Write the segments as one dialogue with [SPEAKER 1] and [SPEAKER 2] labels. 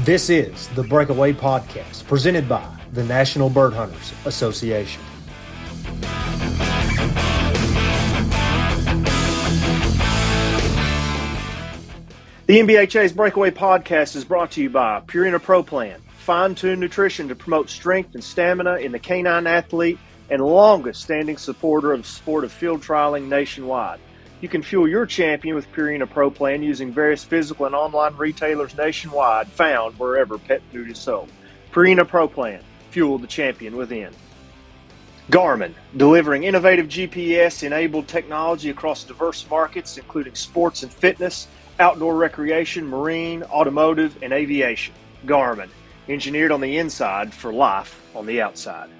[SPEAKER 1] This is the Breakaway podcast presented by the National Bird Hunters Association. The NBHA's Breakaway podcast is brought to you by Purina Pro Plan, fine-tuned nutrition to promote strength and stamina in the canine athlete and longest-standing supporter of the sport of field trialing nationwide. You can fuel your champion with Purina Pro Plan using various physical and online retailers nationwide found wherever pet food is sold. Purina Pro Plan, fuel the champion within. Garmin, delivering innovative GPS-enabled technology across diverse markets, including sports and fitness, outdoor recreation, marine, automotive, and aviation. Garmin, engineered on the inside for life on the outside.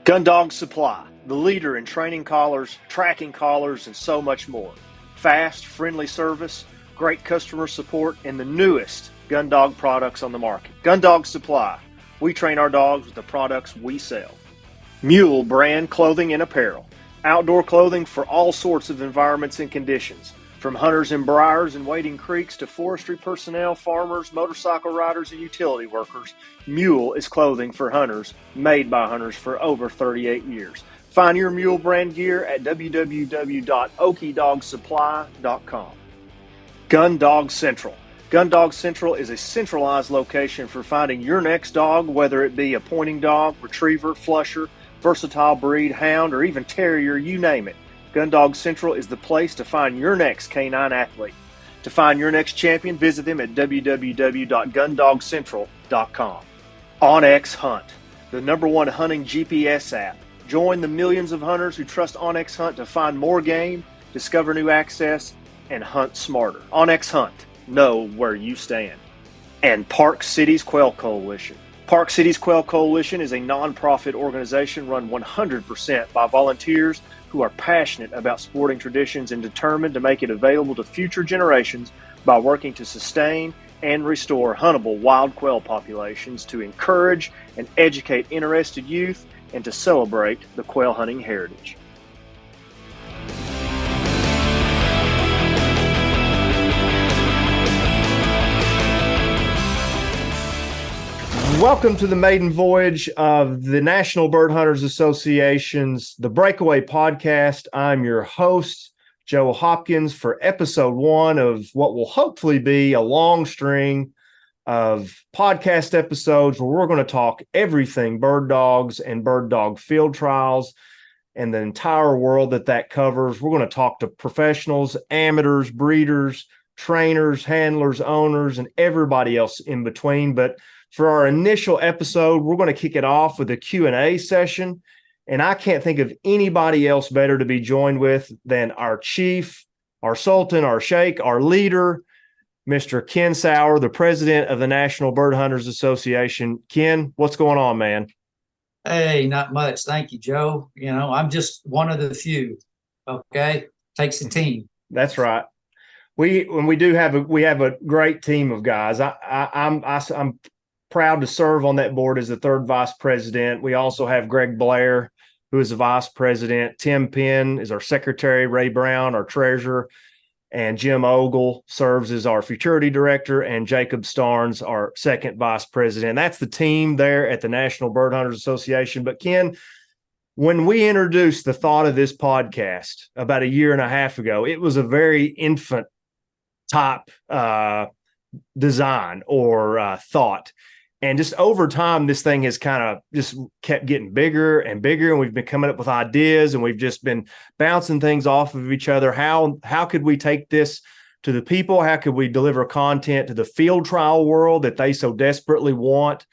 [SPEAKER 1] Gundog Supply, the leader in training collars, tracking collars, and so much more. Fast, friendly service, great customer support, and the newest gun dog products on the market. Gundog Supply, we train our dogs with the products we sell. Mule brand clothing and apparel, outdoor clothing for all sorts of environments and conditions. From hunters in briars and wading creeks to forestry personnel, farmers, motorcycle riders, and utility workers, Mule is clothing for hunters, made by hunters for over 38 years. Find your Mule brand gear at www.okidogsupply.com. Gun Dog Central. Gun Dog Central is a centralized location for finding your next dog, whether it be a pointing dog, retriever, flusher, versatile breed, hound, or even terrier, you name it. Gundog Central is the place to find your next canine athlete. To find your next champion, visit them at www.gundogcentral.com. OnX Hunt, the #1 hunting GPS app. Join the millions of hunters who trust OnX Hunt to find more game, discover new access, and hunt smarter. OnX Hunt, know where you stand. And Park Cities Quail Coalition. Park Cities Quail Coalition is a nonprofit organization run 100% by volunteers who are passionate about sporting traditions and determined to make it available to future generations by working to sustain and restore huntable wild quail populations, to encourage and educate interested youth, and to celebrate the quail hunting heritage. Welcome to the maiden voyage of the National Bird Hunters Association's The Breakaway podcast. I'm your host, Joe Hopkins, for episode 1 of what will hopefully be a long string of podcast episodes where we're going to talk everything bird dogs and bird dog field trials and the entire world that covers. We're going to talk to professionals, amateurs, breeders, trainers, handlers, owners, and everybody else in between. But for our initial episode, we're going to kick it off with a Q&A session, and I can't think of anybody else better to be joined with than our chief, our sultan, our sheikh, our leader, Mr. Ken Sauer, the president of the National Bird Hunters Association. Ken, what's going on, man?
[SPEAKER 2] Hey, not much. Thank you, Joe. You know, I'm just one of the few. Okay, takes a team.
[SPEAKER 1] That's right. We have a great team of guys. I'm proud to serve on that board as the third vice president. We also have Greg Blair, who is the vice president. Tim Penn is our secretary. Ray Brown, our treasurer. And Jim Ogle serves as our futurity director. And Jacob Starnes, our second vice president. That's the team there at the National Bird Hunters Association. But Ken, when we introduced the thought of this podcast about a year and a half ago, it was a very infant type design or thought. And just over time, this thing has kind of just kept getting bigger and bigger, and we've been coming up with ideas, and we've just been bouncing things off of each other. How could we take this to the people? How could we deliver content to the field trial world that they so desperately want?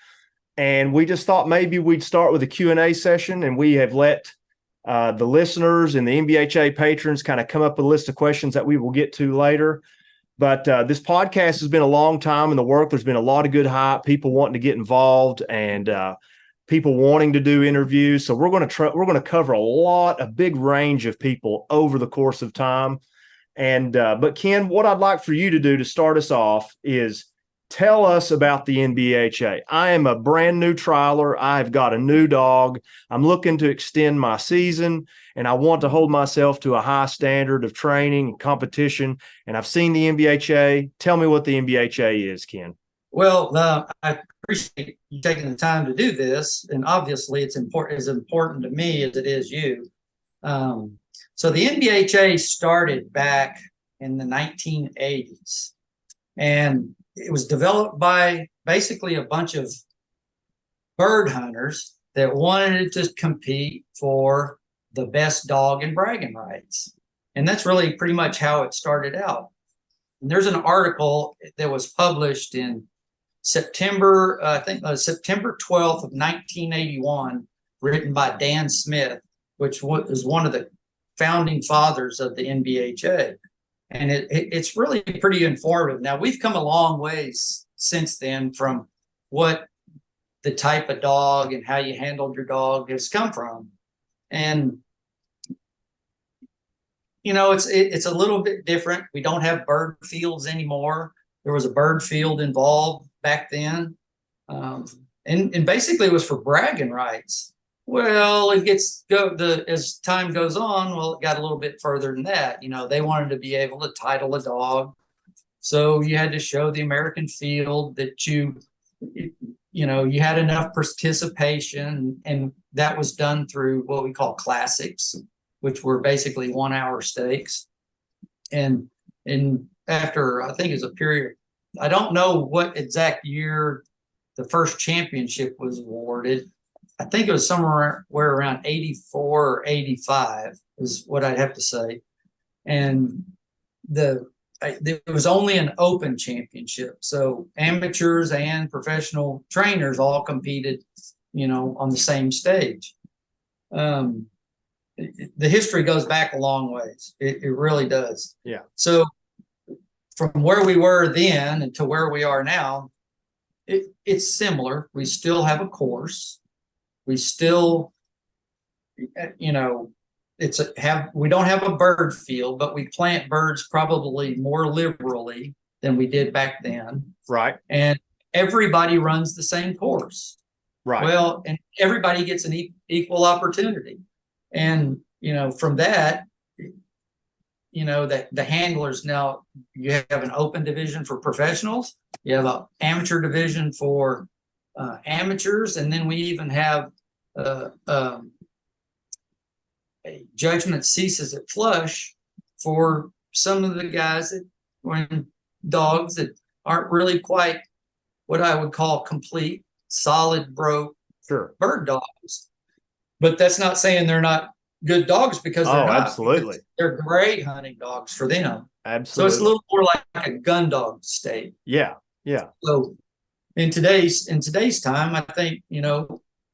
[SPEAKER 1] And we just thought maybe we'd start with a Q&A session, and we have let the listeners and the NBHA patrons kind of come up with a list of questions that we will get to later. But this podcast has been a long time in the work. There's been a lot of good hype, people wanting to get involved, and people wanting to do interviews. So we're going to cover a big range of people over the course of time. And but Ken, what I'd like for you to do to start us off is tell us about the NBHA. I am a brand new trialer. I've got a new dog. I'm looking to extend my season, and I want to hold myself to a high standard of training and competition. And I've seen the NBHA. Tell me what the NBHA is, Ken.
[SPEAKER 2] Well, I appreciate you taking the time to do this, and obviously, it's important as important to me as it is you. Um, so the NBHA started back in the 1980s, and it was developed by basically a bunch of bird hunters that wanted to compete for the best dog in bragging rights. And that's really pretty much how it started out. And there's an article that was published in September, I think September 12th of 1981, written by Dan Smith, which was one of the founding fathers of the NBHA. And it's really pretty informative. Now, we've come a long ways since then from what the type of dog and how you handled your dog has come from. And it's a little bit different. We don't have bird fields anymore. There was a bird field involved back then. And basically it was for bragging rights. Well, as time goes on, well, it got a little bit further than that. They wanted to be able to title a dog. So you had to show the American field that you had enough participation, and that was done through what we call classics, which were basically 1 hour stakes. And after, I think it's a period, I don't know what exact year the first championship was awarded. I think it was somewhere around 84 or 85 is what I'd have to say. And there was only an open championship. So amateurs and professional trainers all competed, on the same stage. The history goes back a long ways. It really does.
[SPEAKER 1] Yeah.
[SPEAKER 2] So from where we were then and to where we are now, it's similar. We still have a course. We still, we don't have a bird field, but we plant birds probably more liberally than we did back then.
[SPEAKER 1] Right.
[SPEAKER 2] And everybody runs the same course.
[SPEAKER 1] Right.
[SPEAKER 2] Well, and everybody gets an equal opportunity. And, from that, that the handlers now, you have an open division for professionals, you have an amateur division for amateurs, and then we even have a judgment ceases at flush for some of the guys that when dogs that aren't really quite what I would call complete, solid, broke bird dogs. But that's not saying they're not good dogs, because they're not.
[SPEAKER 1] Absolutely.
[SPEAKER 2] They're great hunting dogs for them.
[SPEAKER 1] Absolutely.
[SPEAKER 2] So it's a little more like a gun dog state.
[SPEAKER 1] Yeah. Yeah.
[SPEAKER 2] So in today's time, I think,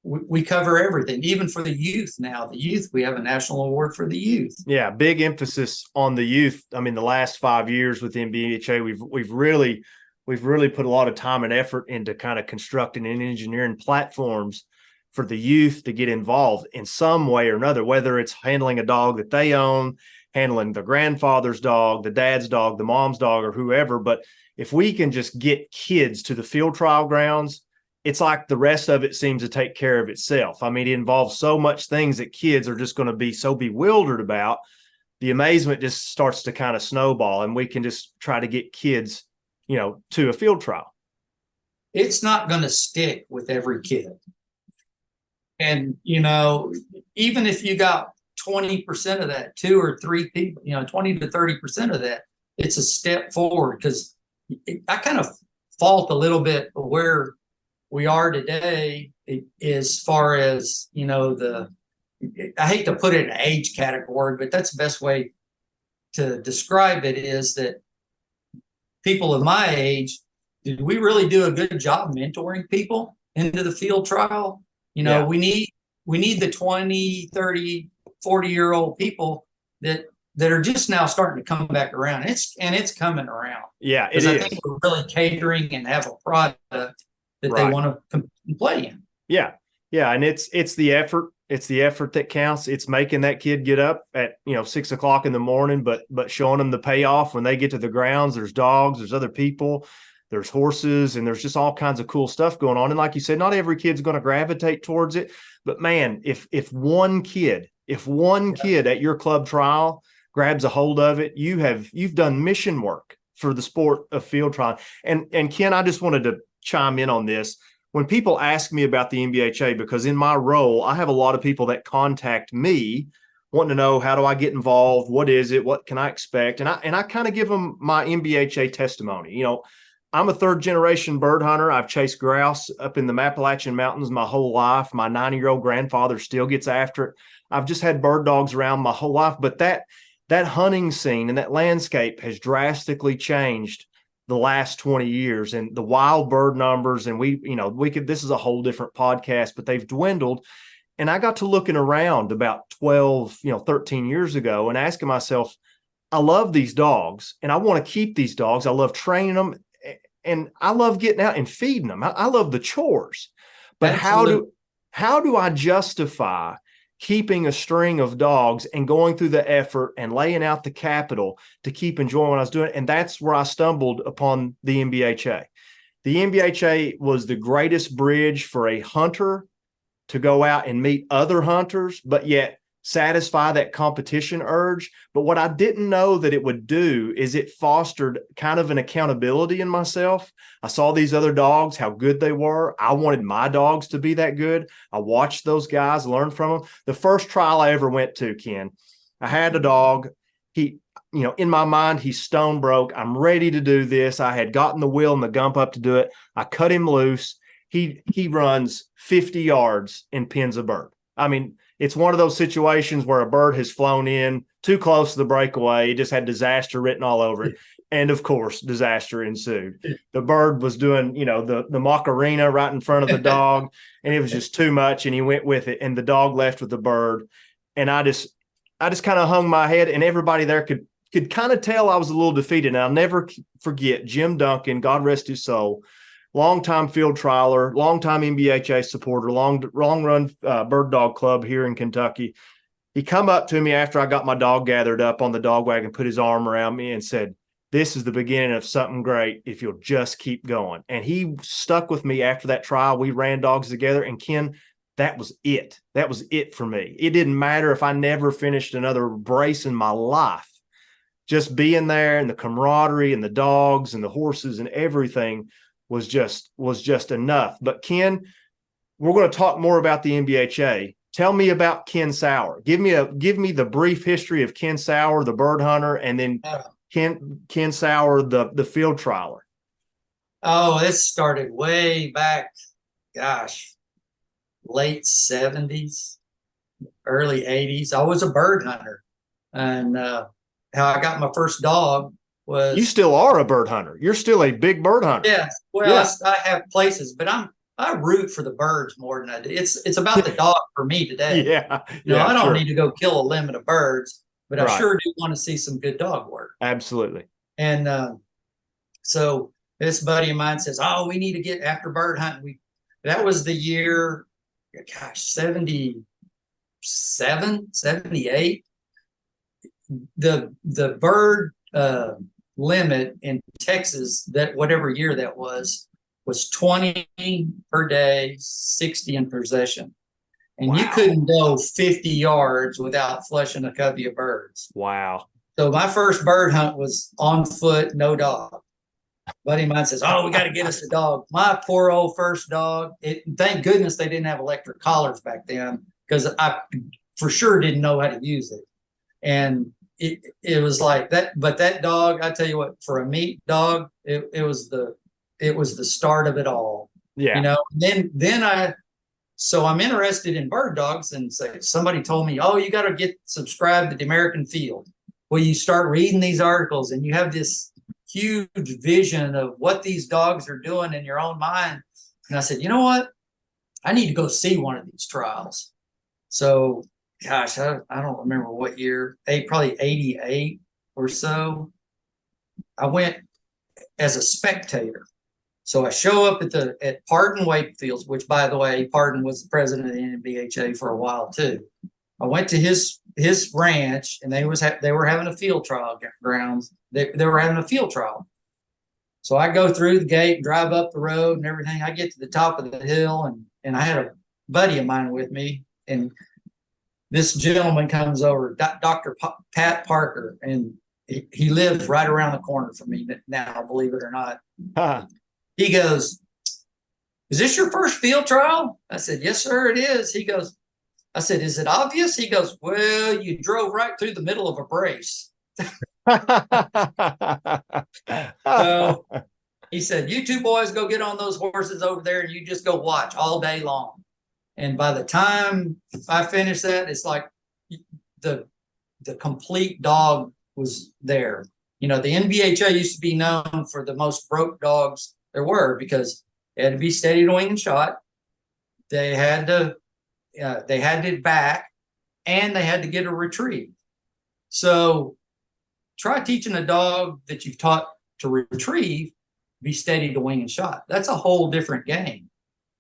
[SPEAKER 2] we cover everything, even for the youth now. The youth, we have a national award for the youth.
[SPEAKER 1] Yeah, big emphasis on the youth. I mean, the last 5 years with the NBHA, we've really put a lot of time and effort into kind of constructing and engineering platforms for the youth to get involved in some way or another, whether it's handling a dog that they own, handling the grandfather's dog, the dad's dog, the mom's dog, or whoever. But if we can just get kids to the field trial grounds, it's like the rest of it seems to take care of itself. I mean, it involves so much things that kids are just going to be so bewildered about. The amazement just starts to kind of snowball, and we can just try to get kids, to a field trial.
[SPEAKER 2] It's not going to stick with every kid. And, even if you got 20% of that, 2 or 3 people, 20 to 30% of that, it's a step forward. Because I kind of fault a little bit where we are today as far as, I hate to put it in an age category, but that's the best way to describe it, is that people of my age, did we really do a good job mentoring people into the field trial?
[SPEAKER 1] Yeah.
[SPEAKER 2] We need the 20, 30, 40-year-old people that are just now starting to come back around. It's coming around.
[SPEAKER 1] Yeah, it is.
[SPEAKER 2] I think we're really catering and have a product that they want to play in.
[SPEAKER 1] Yeah. Yeah. And it's the effort. It's the effort that counts. It's making that kid get up at, 6 o'clock in the morning, but showing them the payoff when they get to the grounds. There's dogs, there's other people, there's horses, and there's just all kinds of cool stuff going on. And like you said, not every kid's going to gravitate towards it, but man, if one kid at your club trial grabs a hold of it, you've done mission work. for the sport of field trial. And Ken, I just wanted to chime in on this. When people ask me about the NBHA, because in my role, I have a lot of people that contact me wanting to know, how do I get involved? What is it? What can I expect? And I kind of give them my NBHA testimony. You know, I'm a third generation bird hunter. I've chased grouse up in the Appalachian Mountains my whole life. My 90-year-old grandfather still gets after it. I've just had bird dogs around my whole life, but that hunting scene and that landscape has drastically changed the last 20 years, and the wild bird numbers. And this is a whole different podcast, but they've dwindled. And I got to looking around about 12, 13 years ago and asking myself, I love these dogs and I want to keep these dogs. I love training them and I love getting out and feeding them. I love the chores, but
[SPEAKER 2] Absolutely.
[SPEAKER 1] how do I justify keeping a string of dogs and going through the effort and laying out the capital to keep enjoying what I was doing? And that's where I stumbled upon the NBHA. The NBHA was the greatest bridge for a hunter to go out and meet other hunters, but yet satisfy that competition urge. But what I didn't know that it would do is it fostered kind of an accountability in myself. I saw these other dogs, how good they were. I wanted my dogs to be that good. I watched those guys, learned from them. The first trial I ever went to, Ken, I had a dog. He, in my mind, he's stone broke. I'm ready to do this. I had gotten the wheel and the gump up to do it. I cut him loose. He runs 50 yards and pins a bird. I mean, it's one of those situations where a bird has flown in too close to the breakaway. It just had disaster written all over it. And of course, disaster ensued. The bird was doing, the Macarena right in front of the dog, and it was just too much. And he went with it, and the dog left with the bird. And I just kind of hung my head, and everybody there could kind of tell I was a little defeated. And I'll never forget Jim Duncan, God rest his soul, longtime field trialer, longtime NBHA supporter, long run bird dog club here in Kentucky. He come up to me after I got my dog gathered up on the dog wagon, put his arm around me and said, "This is the beginning of something great if you'll just keep going." And he stuck with me after that trial. We ran dogs together, and Ken, that was it. That was it for me. It didn't matter if I never finished another brace in my life. Just being there and the camaraderie and the dogs and the horses and everything was just enough. But Ken, we're going to talk more about the NBHA. Tell me about Ken Sauer. Give me the brief history of Ken Sauer, the bird hunter, and then Ken Sauer, the field trialer.
[SPEAKER 2] Oh, this started way back, late 70s, early 80s. I was a bird hunter, and how I got my first dog was.
[SPEAKER 1] You still are a bird hunter. You're still a big bird hunter.
[SPEAKER 2] Yeah. Well, I have places, but I root for the birds more than I do. It's about the dog for me today.
[SPEAKER 1] Yeah.
[SPEAKER 2] I don't need to go kill a limit of birds, but I
[SPEAKER 1] Right.
[SPEAKER 2] sure do want to see some good dog work.
[SPEAKER 1] Absolutely.
[SPEAKER 2] And so this buddy of mine says, "Oh, we need to get after bird hunting." That was the year, 77, 78. The bird limit in Texas, that whatever year that was 20 per day, 60 in possession. And
[SPEAKER 1] Wow.
[SPEAKER 2] you couldn't go 50 yards without flushing a covey of birds.
[SPEAKER 1] Wow.
[SPEAKER 2] So my first bird hunt was on foot, no dog. Buddy of mine says, "Oh, we got to get us a dog." My poor old first dog. Thank goodness they didn't have electric collars back then, because I for sure didn't know how to use it. And it was like that. But that dog, I tell you what, for a meat dog, it was the start of it all.
[SPEAKER 1] Yeah.
[SPEAKER 2] So I'm interested in bird dogs, and somebody told me, "Oh, you got to get subscribed to the American Field." Well, you start reading these articles and you have this huge vision of what these dogs are doing in your own mind. And I said, you know what? I need to go see one of these trials. So, I don't remember what year, probably 88 or so. I went as a spectator. So I show up at Pardon Wakefields, which, by the way, Pardon was the president of the NBHA for a while too. I went to his ranch, and they were having a field trial grounds. They were having a field trial. So I go through the gate and drive up the road and everything. I get to the top of the hill, and I had a buddy of mine with me, and this gentleman comes over, Dr. Pat Parker, and he lives right around the corner from me now, believe it or not.
[SPEAKER 3] Huh.
[SPEAKER 2] He goes, "Is this your first field trial?" I said, "Yes, sir, it is." He goes, I said, "Is it obvious?" He goes, "Well, you drove right through the middle of a brace." So he said, "You two boys go get on those horses over there and you just go watch all day long." And by the time I finished that, it's like the complete dog was there. You know, the NBHA used to be known for the most broke dogs there were, because they had to be steady to wing and shot. They had to back, and they had to get a retrieve. So try teaching a dog that you've taught to retrieve, be steady to wing and shot. That's a whole different game.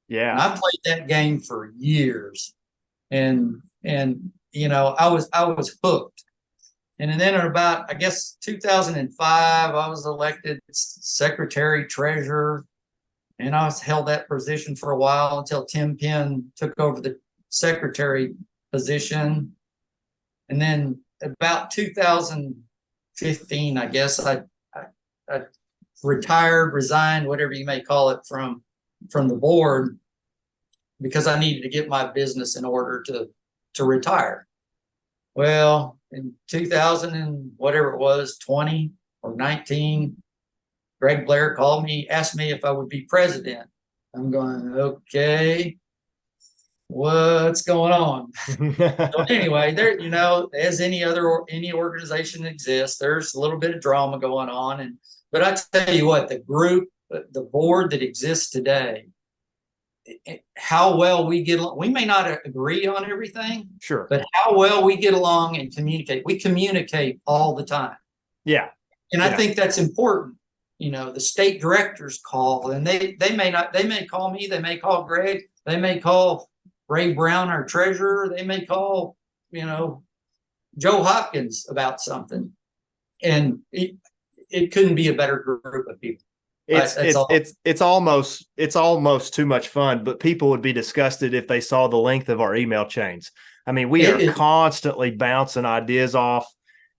[SPEAKER 3] Yeah.
[SPEAKER 2] And I played that game for years, and you know, I was hooked. And then in about, I guess, 2005, I was elected secretary treasurer, and I held that position for a while until Tim Penn took over the secretary position. And then about 2015, I guess, I retired, resigned, whatever you may call it, from the board, because I needed to get my business in order to retire. Well, in 2000 and whatever it was, 20 or 19, Greg Blair called me, asked me if I would be president. I'm going, okay, what's going on? So anyway, there, you know, as any organization exists, there's a little bit of drama going on. But I tell you what, the board that exists today, how well we get along. We may not agree on everything,
[SPEAKER 3] Sure,
[SPEAKER 2] but how well we get along and communicate. We communicate all the time.
[SPEAKER 3] Yeah.
[SPEAKER 2] And I think that's important. You know, the state directors call, and they may call me, they may call Greg, they may call Ray Brown, our treasurer, they may call, you know, Joe Hopkins about something. And it couldn't be a better group of people.
[SPEAKER 3] It's almost too much fun, but people would be disgusted if they saw the length of our email chains. I mean, we are constantly bouncing ideas off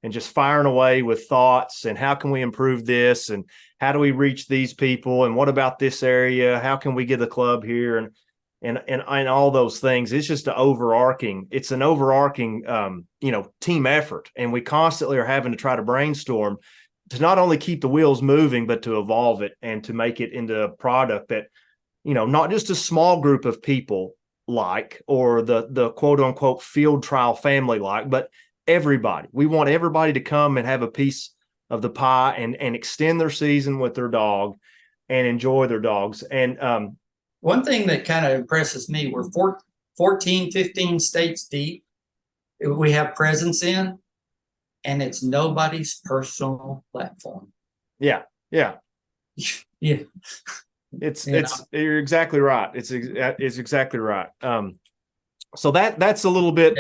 [SPEAKER 3] and just firing away with thoughts, and how can we improve this, and how do we reach these people, and what about this area? How can we get a club here, and all those things. It's just an overarching team effort, and we constantly are having to try to brainstorm to not only keep the wheels moving, but to evolve it and to make it into a product that, you know, not just a small group of people like, or the quote unquote field trial family like, but everybody. We want everybody to come and have a piece of the pie and extend their season with their dog and enjoy their dogs. And
[SPEAKER 2] one thing that kind of impresses me, we're 14, 15 states deep. We have presence in, and it's nobody's personal platform.
[SPEAKER 3] Yeah.
[SPEAKER 2] Yeah.
[SPEAKER 3] You're exactly right. It's exactly right. So that's a little bit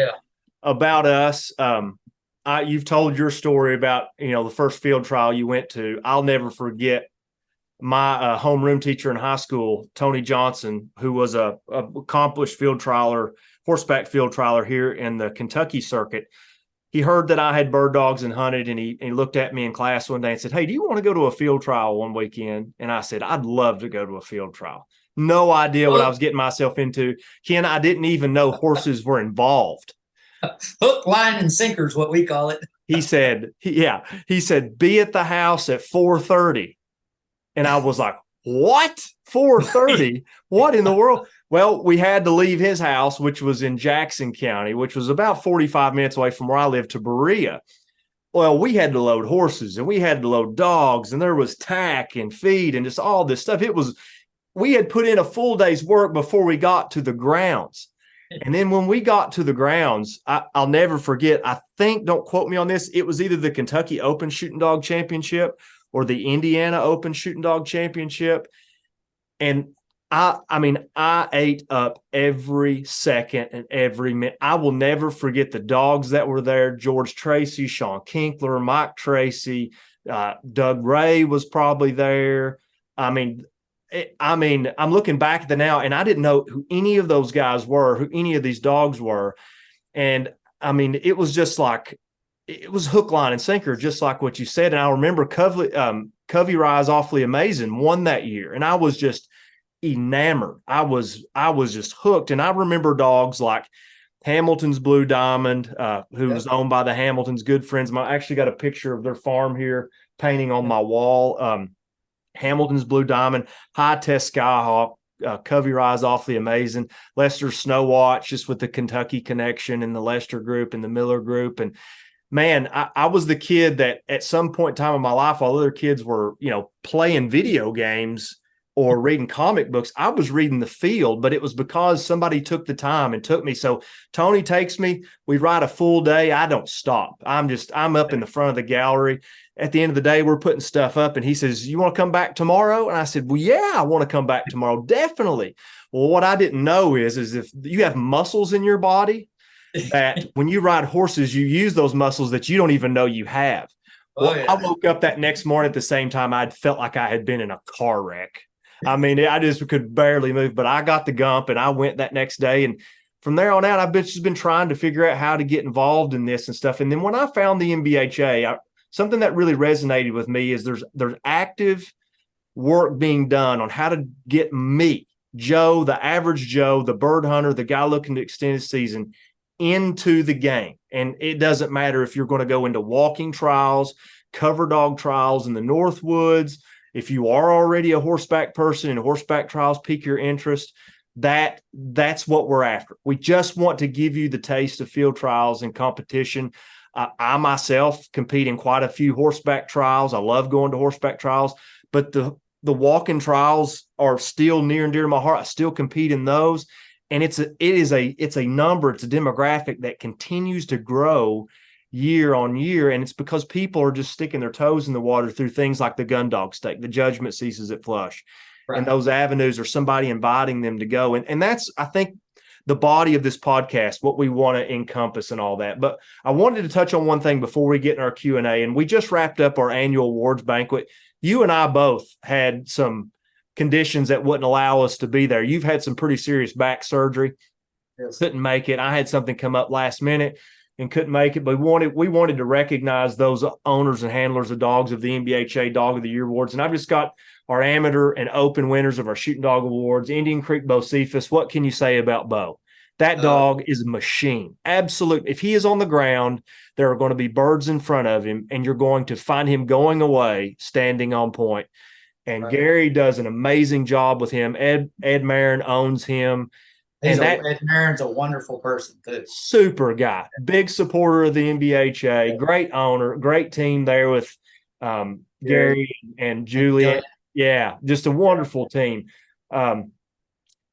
[SPEAKER 3] about us. You've told your story about, you know, the first field trial you went to. I'll never forget my homeroom teacher in high school, Tony Johnson, who was a accomplished horseback field trialer here in the Kentucky circuit. He heard that I had bird dogs and hunted, and he looked at me in class one day and said, "Hey, do you want to go to a field trial one weekend?" And I said, "I'd love to go to a field trial." No idea what I was getting myself into. Ken, I didn't even know horses were involved.
[SPEAKER 2] Hook, line, and sinker is what we call it.
[SPEAKER 3] He said, "Be at the house at 4:30. And I was like, "What? 4:30? What in the world?" Well, we had to leave his house, which was in Jackson County, which was about 45 minutes away from where I lived, to Berea. Well, we had to load horses, and we had to load dogs, and there was tack and feed and just all this stuff. We had put in a full day's work before we got to the grounds. And then when we got to the grounds, I'll never forget, I think, don't quote me on this, it was either the Kentucky Open Shooting Dog Championship or the Indiana Open Shooting Dog Championship. And I ate up every second and every minute. I will never forget the dogs that were there. George Tracy, Sean Kinkler, Mike Tracy, Doug Ray was probably there. I'm looking back at the now, and I didn't know who any of those guys were, who any of these dogs were. And I mean, it was just like, it was hook, line, and sinker, just like what you said. And I remember Covey Rise Awfully Amazing won that year, and I was just enamored. I was just hooked. And I remember dogs like Hamilton's Blue Diamond, who was owned by the Hamiltons, good friends. I actually got a picture of their farm here painting on my wall. Hamilton's Blue Diamond, High Test Skyhawk, Covey Rise Awfully Amazing, Lester's Snow Watch, just with the Kentucky connection and the Lester group and the Miller group. And man, I was the kid that at some point in time in my life, while other kids were, playing video games or reading comic books, I was reading the field, but it was because somebody took the time and took me. So Tony takes me, we ride a full day. I don't stop. I'm up in the front of the gallery. At the end of the day, we're putting stuff up, and he says, "You want to come back tomorrow?" And I said, "Well, yeah, I want to come back tomorrow. Definitely." Well, what I didn't know is if you have muscles in your body, that when you ride horses, you use those muscles that you don't even know you have. Well, I woke up that next morning at the same time I'd felt like I had been in a car wreck. I mean, I just could barely move, but I got the gump and I went that next day. And from there on out, I've just been trying to figure out how to get involved in this and stuff. And then when I found the NBHA, something that really resonated with me is there's active work being done on how to get me, Joe, the average Joe, the bird hunter, the guy looking to extend his season, into the game. And it doesn't matter if you're going to go into walking trials, cover dog trials in the Northwoods. If you are already a horseback person and horseback trials pique your interest, that's what we're after. We just want to give you the taste of field trials and competition. I myself compete in quite a few horseback trials. I love going to horseback trials, but the walking trials are still near and dear to my heart. I still compete in those. And it's a number, it's a demographic that continues to grow year on year. And it's because people are just sticking their toes in the water through things like the gun dog stake, the judgment ceases at flush. Right. And those avenues are somebody inviting them to go. And that's, I think, the body of this podcast, what we want to encompass and all that. But I wanted to touch on one thing before we get in our Q&A. And we just wrapped up our annual awards banquet. You and I both had some conditions that wouldn't allow us to be there. You've had some pretty serious back surgery. Yes. Couldn't make it. I had something come up last minute and couldn't make it. But we wanted to recognize those owners and handlers of dogs of the NBHA Dog of the Year Awards. And I've just got our amateur and open winners of our Shooting Dog Awards. Indian Creek Bo Cephas. What can you say about Bo? That dog is a machine. Absolutely. If he is on the ground, there are going to be birds in front of him, and you're going to find him going away, standing on point. And right. Gary does an amazing job with him. Ed Marin owns him.
[SPEAKER 2] Ed Marin's a wonderful person too.
[SPEAKER 3] Super guy, big supporter of the NBHA, great owner, great team there with Gary and Juliet. Yeah, just a wonderful team. Our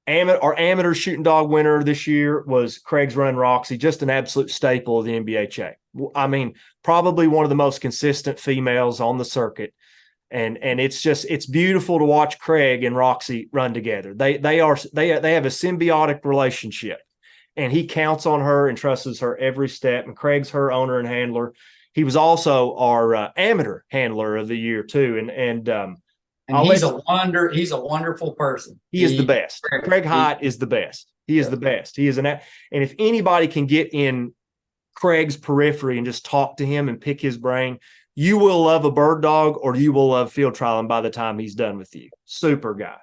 [SPEAKER 3] amateur shooting dog winner this year was Craig's Run Roxy, just an absolute staple of the NBHA. I mean, probably one of the most consistent females on the circuit. And it's beautiful to watch Craig and Roxy run together. They have a symbiotic relationship, and he counts on her and trusts her every step. And Craig's her owner and handler. He was also our amateur handler of the year too. And
[SPEAKER 2] he's a wonderful person.
[SPEAKER 3] He is the best. Craig Hyatt is the best. He is the best. He is and if anybody can get in Craig's periphery and just talk to him and pick his brain, you will love a bird dog or you will love field trialing by the time he's done with you. Super guy.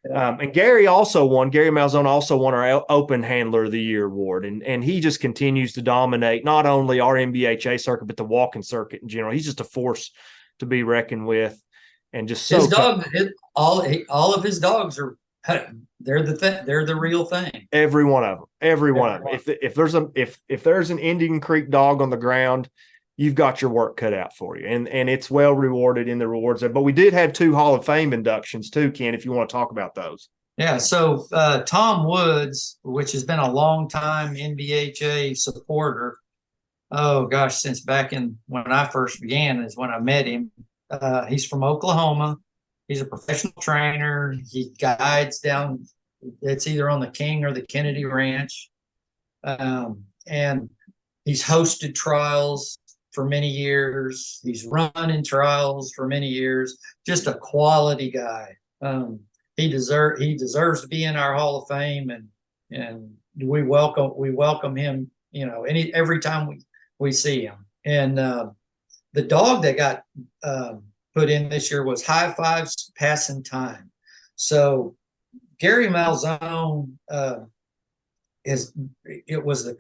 [SPEAKER 3] Yeah. And Gary Malzone also won our Open Handler of the Year award. And he just continues to dominate not only our NBHA circuit, but the walking circuit in general. He's just a force to be reckoned with. And just so
[SPEAKER 2] all of his dogs are, they're the real thing.
[SPEAKER 3] Every one of them. If there's an Indian Creek dog on the ground, you've got your work cut out for you. And it's well rewarded in the rewards there. But we did have 2 Hall of Fame inductions too, Ken, if you want to talk about those.
[SPEAKER 2] Yeah. So Tom Woods, which has been a long time NBHA supporter. Oh gosh, since back in when I first began is when I met him. He's from Oklahoma. He's a professional trainer. He guides down. It's either on the King or the Kennedy Ranch. And he's hosted trials for many years. He's run in trials for many years. Just a quality guy. He deserves to be in our Hall of Fame, and we welcome him. Every time we see him. And the dog that got put in this year was High Fives Passing Time. So Gary Malzone was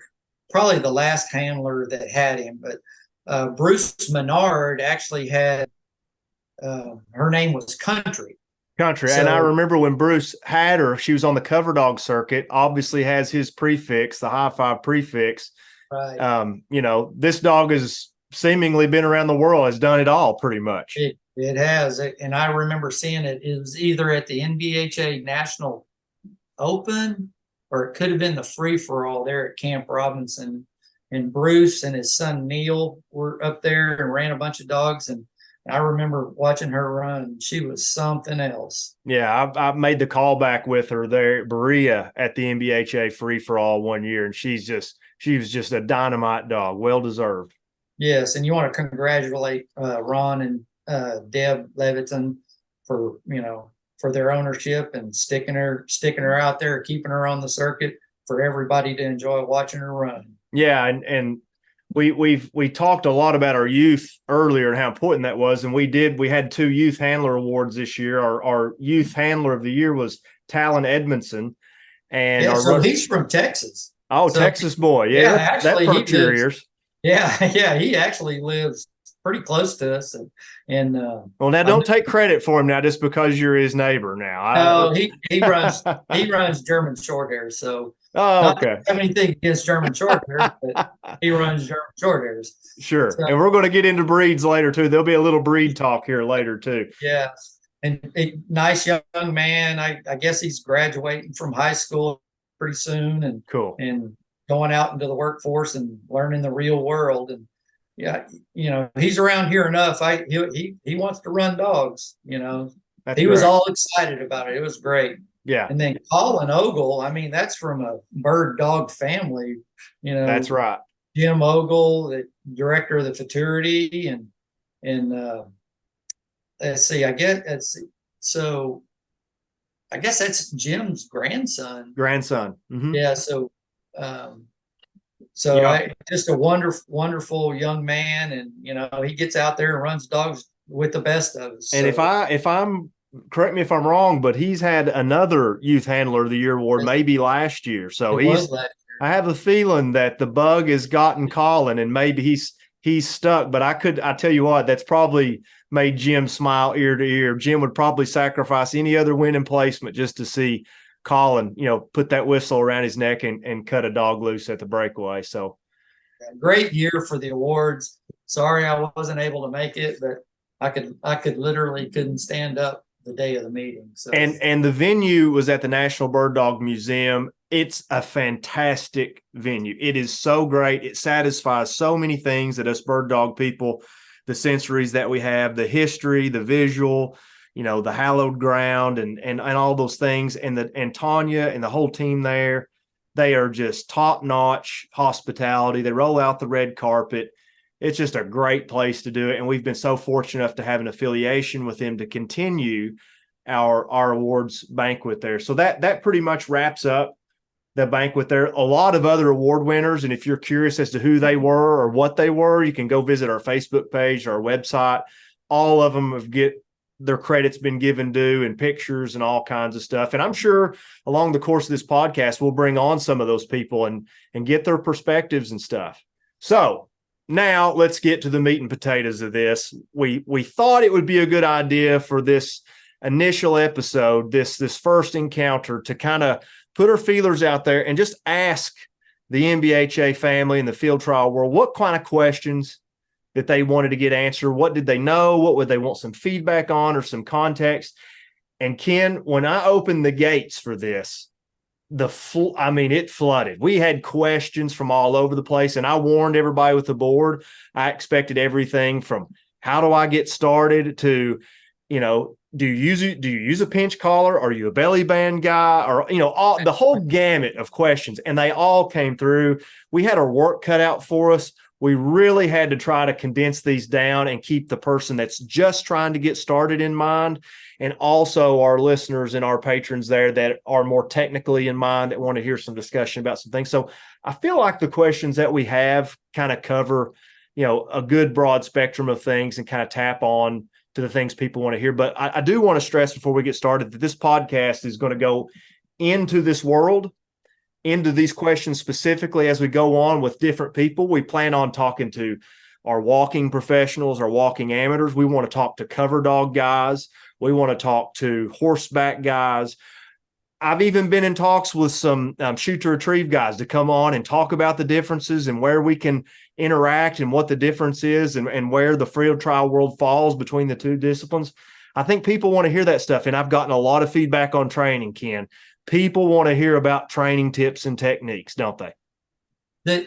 [SPEAKER 2] probably the last handler that had him, but Bruce Menard actually had her name was Country.
[SPEAKER 3] Country. And I remember when Bruce had her, she was on the cover dog circuit, obviously has his prefix, the High Five prefix.
[SPEAKER 2] Right.
[SPEAKER 3] This dog has seemingly been around the world, has done it all pretty much.
[SPEAKER 2] It has. And I remember seeing it. It was either at the NBHA National Open, or it could have been the free for all there at Camp Robinson. And Bruce and his son Neil were up there and ran a bunch of dogs. And I remember watching her run. She was something else.
[SPEAKER 3] Yeah, I made the call back with her there, Berea, at the NBHA free for all one year, and she was just a dynamite dog, well deserved.
[SPEAKER 2] Yes, and you want to congratulate Ron and Deb Leviton for their ownership and sticking her out there, keeping her on the circuit for everybody to enjoy watching her run. Yeah,
[SPEAKER 3] and we talked a lot about our youth earlier and how important that was, and we had 2 youth handler awards this year. Our youth handler of the year was Talon Edmondson, and
[SPEAKER 2] he's from Texas.
[SPEAKER 3] Oh, so, Texas boy, yeah,
[SPEAKER 2] actually,
[SPEAKER 3] that perked your ears.
[SPEAKER 2] Yeah, he actually lives pretty close to us, and
[SPEAKER 3] well, now don't take credit for him now just because you're his neighbor. Now,
[SPEAKER 2] no, he runs German Shorthairs, so.
[SPEAKER 3] Oh, okay.
[SPEAKER 2] Not have anything against German Shorthairs, but he runs German Shorthairs.
[SPEAKER 3] Sure, so, and we're going to get into breeds later too. There'll be a little breed talk here later too.
[SPEAKER 2] Yeah, and a nice young man. I guess he's graduating from high school pretty soon, and
[SPEAKER 3] cool,
[SPEAKER 2] and going out into the workforce and learning the real world. And yeah, he's around here enough. He wants to run dogs.
[SPEAKER 3] That's
[SPEAKER 2] he
[SPEAKER 3] great.
[SPEAKER 2] was all excited about it. It was great.
[SPEAKER 3] Yeah.
[SPEAKER 2] And then Colin Ogle, that's from a bird dog family,
[SPEAKER 3] That's right.
[SPEAKER 2] Jim Ogle, the director of the fraternity, and let's see, I guess that's Jim's grandson.
[SPEAKER 3] Mm-hmm.
[SPEAKER 2] Yeah. So just a wonderful young man, and he gets out there and runs dogs with the best of us.
[SPEAKER 3] And if I'm correct me if I'm wrong, but he's had another Youth Handler of the Year award maybe last year. So I have a feeling that the bug has gotten Colin, and maybe he's stuck. But I tell you what, that's probably made Jim smile ear to ear. Jim would probably sacrifice any other winning placement just to see Colin, put that whistle around his neck and cut a dog loose at the Breakaway. So
[SPEAKER 2] great year for the awards. Sorry I wasn't able to make it, but I couldn't stand up the day of the meeting. So
[SPEAKER 3] and the venue was at the National Bird Dog Museum. It's a fantastic venue. It is so great. It satisfies so many things that us bird dog people, the sensories that we have, the history, the visual, the hallowed ground and all those things. And Tanya and the whole team there, they are just top-notch hospitality. They roll out the red carpet. It's just a great place to do it. And we've been so fortunate enough to have an affiliation with them to continue our awards banquet there. So that pretty much wraps up the banquet there. A lot of other award winners. And if you're curious as to who they were or what they were, you can go visit our Facebook page, our website. All of them their credits been given due and pictures and all kinds of stuff. And I'm sure along the course of this podcast, we'll bring on some of those people and get their perspectives and stuff. So now let's get to the meat and potatoes of this. We thought it would be a good idea for this initial episode, this first encounter, to kind of put our feelers out there and just ask the NBHA family and the field trial world what kind of questions that they wanted to get answered. What did they know? What would they want some feedback on or some context? And Ken, when I opened the gates for this, it flooded. We had questions from all over the place, and I warned everybody with the board. I expected everything from how do I get started to, do you use a pinch collar? Are you a belly band guy? Or, all the whole gamut of questions, and they all came through. We had our work cut out for us. we really had to try to condense these down and keep the person that's just trying to get started in mind, and also our listeners and our patrons there that are more technically in mind, that want to hear some discussion about some things. So I feel like the questions that we have kind of cover, a good broad spectrum of things and kind of tap on to the things people want to hear. But I do want to stress before we get started that this podcast is going to go into this world, into these questions specifically as we go on with different people. We plan on talking to our walking professionals, our walking amateurs. We want to talk to cover dog guys. We want to talk to horseback guys. I've even been in talks with some shoot to retrieve guys to come on and talk about the differences and where we can interact and what the difference is, and where the field trial world falls between the two disciplines. I think people want to hear that stuff. And I've gotten a lot of feedback on training, Ken. People want to hear about training tips and techniques, don't they?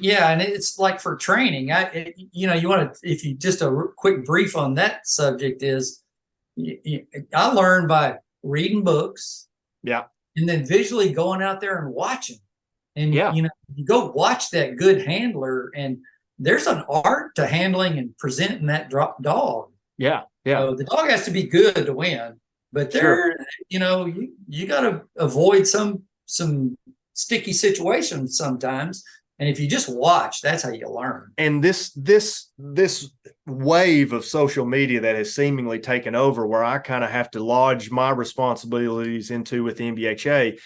[SPEAKER 2] Yeah, and it's like for training, you want to, if you just a quick brief on that subject is, I learned by reading books,
[SPEAKER 3] yeah,
[SPEAKER 2] and then visually going out there and watching, and
[SPEAKER 3] yeah,
[SPEAKER 2] you go watch that good handler, and there's an art to handling and presenting that dog.
[SPEAKER 3] Yeah, yeah.
[SPEAKER 2] So the dog has to be good to win, but
[SPEAKER 3] Sure.
[SPEAKER 2] you got to avoid some sticky situations sometimes. And if you just watch, that's how you learn.
[SPEAKER 3] And this wave of social media that has seemingly taken over, where I kind of have to lodge my responsibilities into with the NBHA,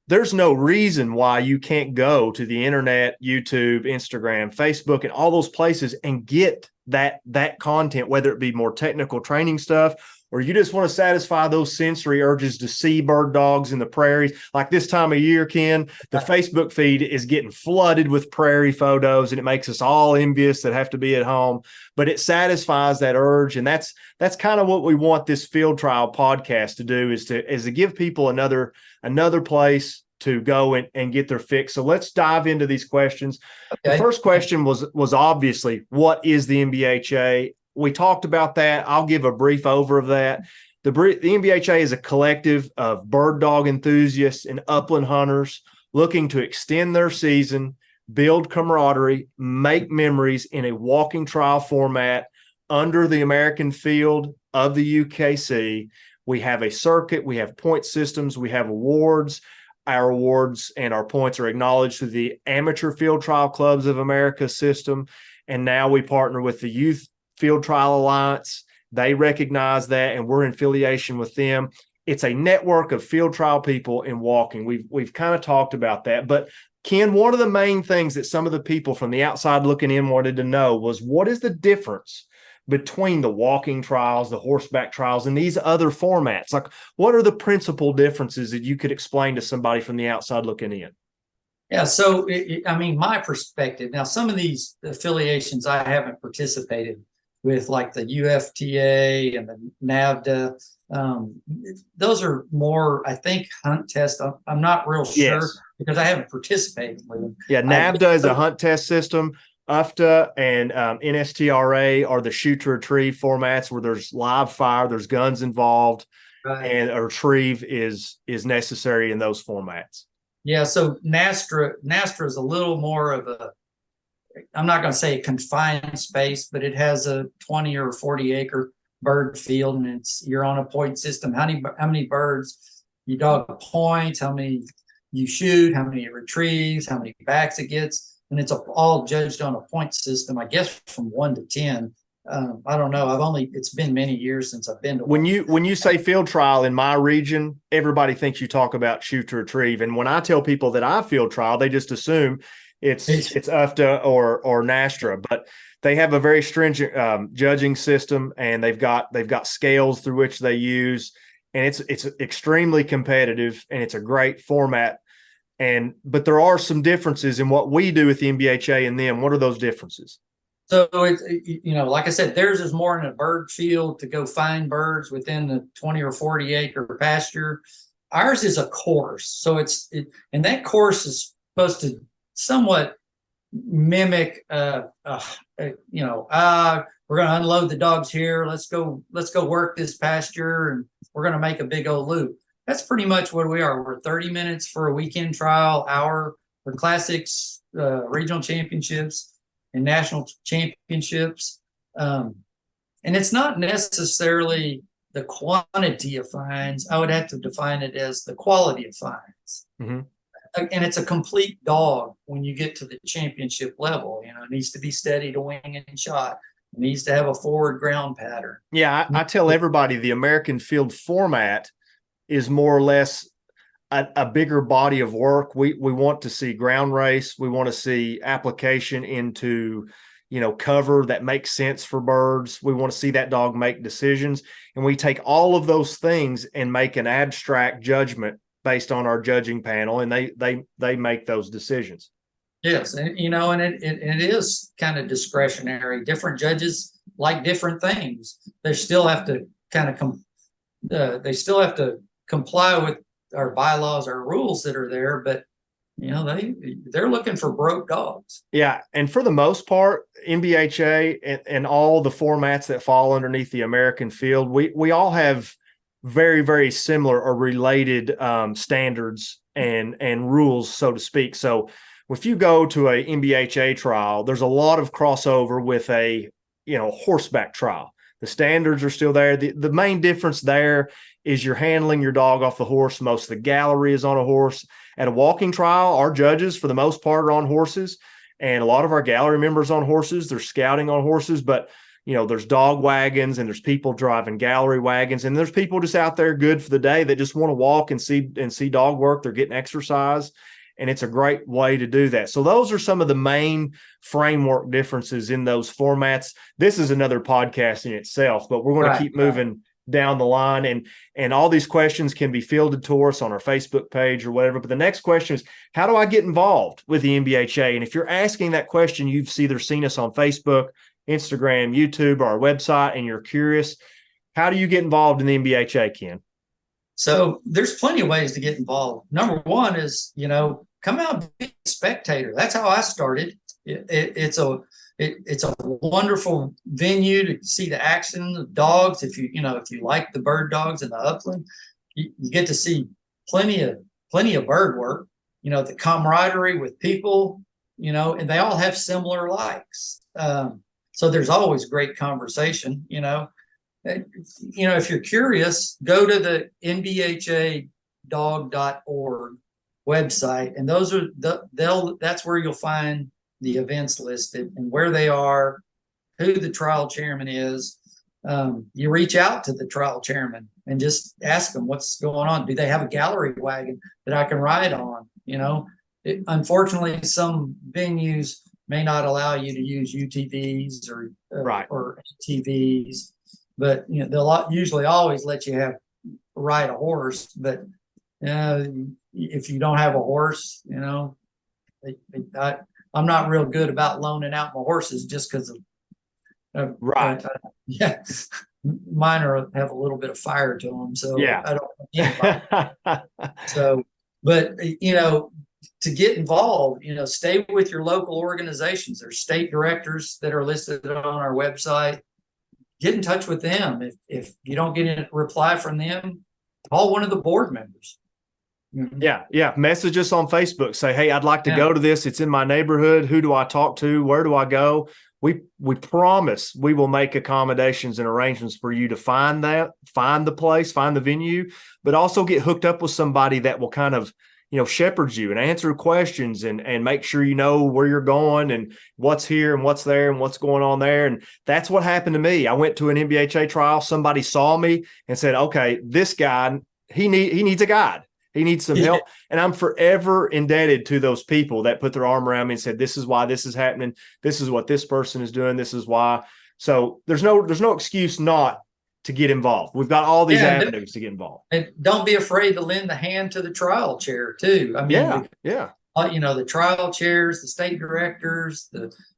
[SPEAKER 3] there's no reason why you can't go to the internet, YouTube, Instagram, Facebook, and all those places and get that content, whether it be more technical training stuff, or you just want to satisfy those sensory urges to see bird dogs in the prairies. Like this time of year, Ken, the Facebook feed is getting flooded with prairie photos, and it makes us all envious that have to be at home, but it satisfies that urge. And that's kind of what we want this field trial podcast to do, is to give people another place to go and get their fix. So let's dive into these questions. Okay. The first question was obviously, what is the NBHA? We talked about that. I'll give a brief overview of that. The NBHA is a collective of bird dog enthusiasts and upland hunters looking to extend their season, build camaraderie, make memories in a walking trial format under the American field of the UKC. We have a circuit, we have point systems, we have awards. Our awards and our points are acknowledged through the Amateur Field Trial Clubs of America system. And now we partner with the Youth Field Trial Alliance. They recognize that, and we're in affiliation with them. It's a network of field trial people in walking. We've kind of talked about that. But Ken, one of the main things that some of the people from the outside looking in wanted to know was, what is the difference between the walking trials, the horseback trials, and these other formats? Like, what are the principal differences that you could explain to somebody from the outside looking in?
[SPEAKER 2] Yeah, so my perspective, now some of these affiliations I haven't participated with, like the UFTA and the NAVDA. Those are more, I think, hunt test. I'm not real sure, yes, because I haven't participated with them.
[SPEAKER 3] Yeah, NAVDA is a hunt test system. UFTA and NSTRA are the shoot to retrieve formats, where there's live fire, there's guns involved, right, and a retrieve is necessary in those formats.
[SPEAKER 2] Yeah, so NASTRA is a little more of a, I'm not going to say confined space, but it has a 20 or 40 acre bird field, and you're on a point system. How many birds you dog points, how many you shoot, how many it retrieves, how many backs it gets. And it's all judged on a point system, I guess, from 1 to 10. I don't know. It's been many years since I've been to
[SPEAKER 3] one. When you say field trial in my region, everybody thinks you talk about shoot to retrieve. And when I tell people that I field trial, they just assume it's UFTA or NASTRA, but they have a very stringent judging system, and they've got scales through which they use, and it's extremely competitive, and it's a great format. But there are some differences in what we do with the NBHA and them. What are those differences?
[SPEAKER 2] So it's, like I said, theirs is more in a bird field to go find birds within the 20 or 40 acre pasture. Ours is a course. So and that course is supposed to somewhat mimic, we're going to unload the dogs here. Let's go work this pasture, and we're going to make a big old loop. That's pretty much what we are. We're 30 minutes for a weekend trial, hour for classics, regional championships. in national championships. And it's not necessarily the quantity of fines. I would have to define it as the quality of fines.
[SPEAKER 3] Mm-hmm.
[SPEAKER 2] And it's a complete dog when you get to the championship level. It needs to be steady to wing and shot. It needs to have a forward ground pattern.
[SPEAKER 3] Yeah, I tell everybody the American Field format is more or less a bigger body of work. We want to see ground race. We want to see application into, cover that makes sense for birds. We want to see that dog make decisions. And we take all of those things and make an abstract judgment based on our judging panel, and they make those decisions. Yes,
[SPEAKER 2] and it is kind of discretionary. Different judges like different things. They still have to comply with our bylaws, our rules that are there, but they're looking for broke dogs.
[SPEAKER 3] Yeah, and for the most part, NBHA and all the formats that fall underneath the American Field, we all have very, very similar or related standards and rules, so to speak. So if you go to a NBHA trial, there's a lot of crossover with a horseback trial. The standards are still there. The main difference there is you're handling your dog off the horse. Most of the gallery is on a horse. At a walking trial, our judges, for the most part, are on horses, and a lot of our gallery members on horses. They're scouting on horses, but there's dog wagons and there's people driving gallery wagons, and there's people just out there good for the day that just want to walk and see dog work. They're getting exercise, and it's a great way to do that. So those are some of the main framework differences in those formats. This is another podcast in itself, but we're going to keep moving down the line, and all these questions can be fielded to us on our Facebook page or whatever. But the next question is, how do I get involved with the NBHA? And if you're asking that question, you've either seen us on Facebook, Instagram, YouTube, or our website, and you're curious, how do you get involved in the NBHA, Ken?
[SPEAKER 2] So there's plenty of ways to get involved. Number one is, come out and be a spectator. That's how I started. It's a wonderful venue to see the action of dogs. If you like the bird dogs in the upland, you get to see plenty of bird work. The camaraderie with people, and they all have similar likes. So there's always great conversation. If you're curious, go to the NBHAdog.org website, and that's where you'll find the events listed and where they are, who the trial chairman is. You reach out to the trial chairman and just ask them what's going on. Do they have a gallery wagon that I can ride on? Unfortunately, some venues may not allow you to use UTVs or ATVs, but they'll usually always let you ride a horse. But if you don't have a horse, I'm not real good about loaning out my horses just because of mine have a little bit of fire to them, so I don't. So, but to get involved, stay with your local organizations. There's state directors that are listed on our website. Get in touch with them. If you don't get a reply from them, call one of the board members. Mm-hmm.
[SPEAKER 3] Yeah. Message us on Facebook. Say, hey, I'd like to go to this. It's in my neighborhood. Who do I talk to? Where do I go? We promise we will make accommodations and arrangements for you to find the place, find the venue, but also get hooked up with somebody that will kind of shepherd you and answer questions and make sure you know where you're going and what's here and what's there and what's going on there. And that's what happened to me. I went to an NBHA trial. Somebody saw me and said, okay, this guy, he needs a guide. He needs some help. And I'm forever indebted to those people that put their arm around me and said, this is why this is happening. This is what this person is doing. This is why. So there's no excuse not to get involved. We've got all these avenues to get involved.
[SPEAKER 2] And don't be afraid to lend a hand to the trial chair too. I mean, the trial chairs, the state directors,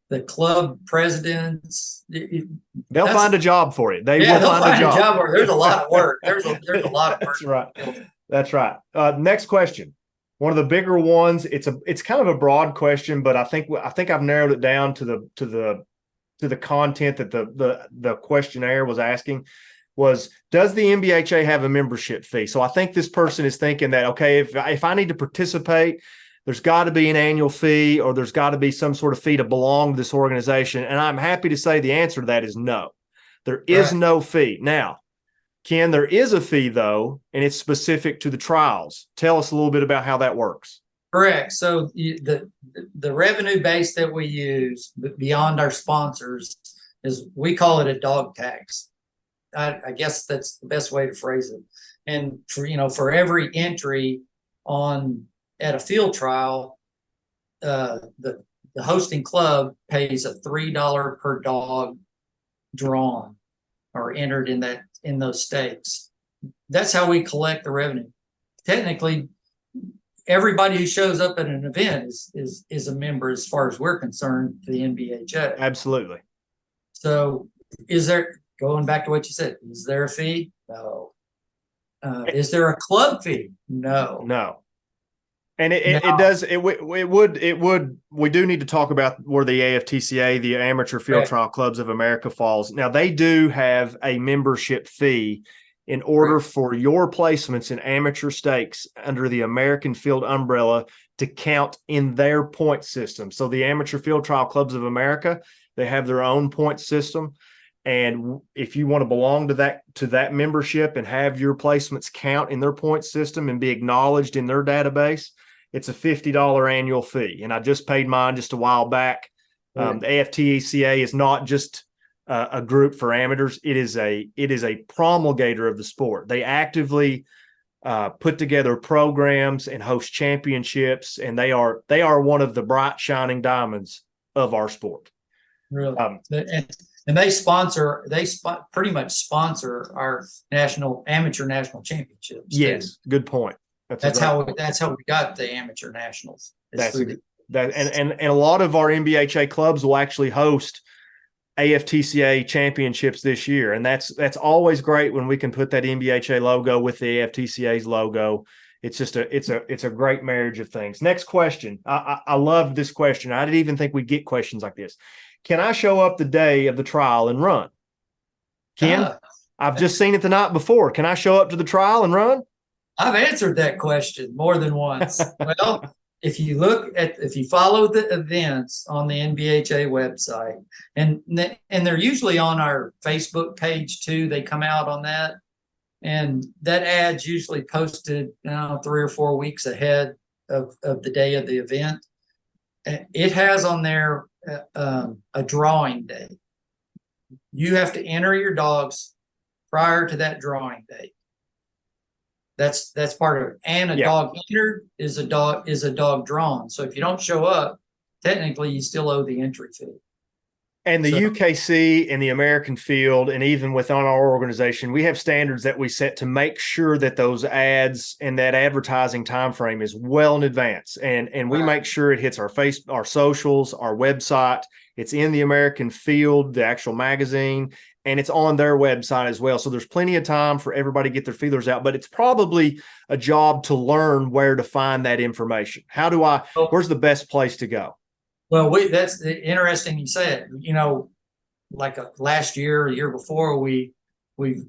[SPEAKER 2] the club presidents.
[SPEAKER 3] They'll find a job for you. They'll find a job.
[SPEAKER 2] There's a lot of work. There's a lot of work.
[SPEAKER 3] That's right. Next question. One of the bigger ones. It's kind of a broad question, but I think I've narrowed it down to the content that the questionnaire was asking. Was, does the NBHA have a membership fee? So I think this person is thinking that, okay, if I need to participate, there's got to be an annual fee, or there's got to be some sort of fee to belong to this organization. And I'm happy to say the answer to that is no. There is no fee. Now, Ken, there is a fee, though, and it's specific to the trials. Tell us a little bit about how that works.
[SPEAKER 2] Correct. So the revenue base that we use beyond our sponsors is, we call it a dog tax. I guess that's the best way to phrase it. And for every entry at a field trial, the hosting club pays a $3 per dog drawn or entered in those stakes. That's how we collect the revenue. Technically, everybody who shows up at an event is a member, as far as we're concerned, to the NBHA.
[SPEAKER 3] Absolutely.
[SPEAKER 2] So going back to what you said, is there a fee? No. Is there a club fee? No.
[SPEAKER 3] And we do need to talk about where the AFTCA, the Amateur Field Trial Clubs of America, falls. Now, they do have a membership fee in order for your placements in amateur stakes under the American Field umbrella to count in their point system. So the Amateur Field Trial Clubs of America, they have their own point system. And if you want to belong to that membership and have your placements count in their point system and be acknowledged in their database, it's a $50 annual fee. And I just paid mine just a while back. The AFTCA is not just a group for amateurs. It is a promulgator of the sport. They actively put together programs and host championships, and they are one of the bright shining diamonds of our sport.
[SPEAKER 2] Really, and they pretty much sponsor our amateur national championships.
[SPEAKER 3] Yes, good point.
[SPEAKER 2] That's how we got the amateur nationals.
[SPEAKER 3] And a lot of our NBHA clubs will actually host AFTCA championships this year, and that's always great when we can put that NBHA logo with the AFTCA's logo. It's just it's a great marriage of things. Next question. I love this question. I didn't even think we'd get questions like this. Can I show up the day of the trial and run? Ken, I've just seen it the night before. Can I show up to the trial and run?
[SPEAKER 2] I've answered that question more than once. Well, if you follow the events on the NBHA website, and they're usually on our Facebook page too, they come out on that, and that ad's usually posted 3 or 4 weeks ahead of the day of the event. It has on there a drawing day. You have to enter your dogs prior to that drawing date. That's part of it. And a dog entered is a dog drawn. So if you don't show up, technically you still owe the entry fee.
[SPEAKER 3] And the UKC and the American Field, and even within our organization, we have standards that we set to make sure that those ads and that advertising time frame is well in advance. And we make sure it hits our socials, our website. It's in the American Field, the actual magazine, and it's on their website as well. So there's plenty of time for everybody to get their feelers out, but it's probably a job to learn where to find that information. Where's the best place to go?
[SPEAKER 2] Well, that's interesting you said. Like last year or the year before, we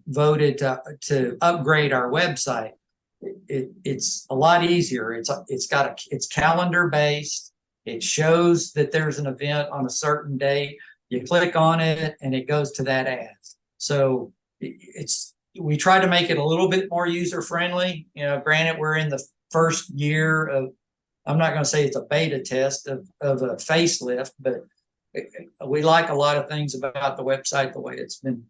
[SPEAKER 2] voted to upgrade our website. It's a lot easier. It's calendar based. It shows that there's an event on a certain day. You click on it and it goes to that ad. So we try to make it a little bit more user friendly. Granted, we're in the first year of, I'm not going to say it's a beta test of a facelift, but we like a lot of things about the website, the way it's been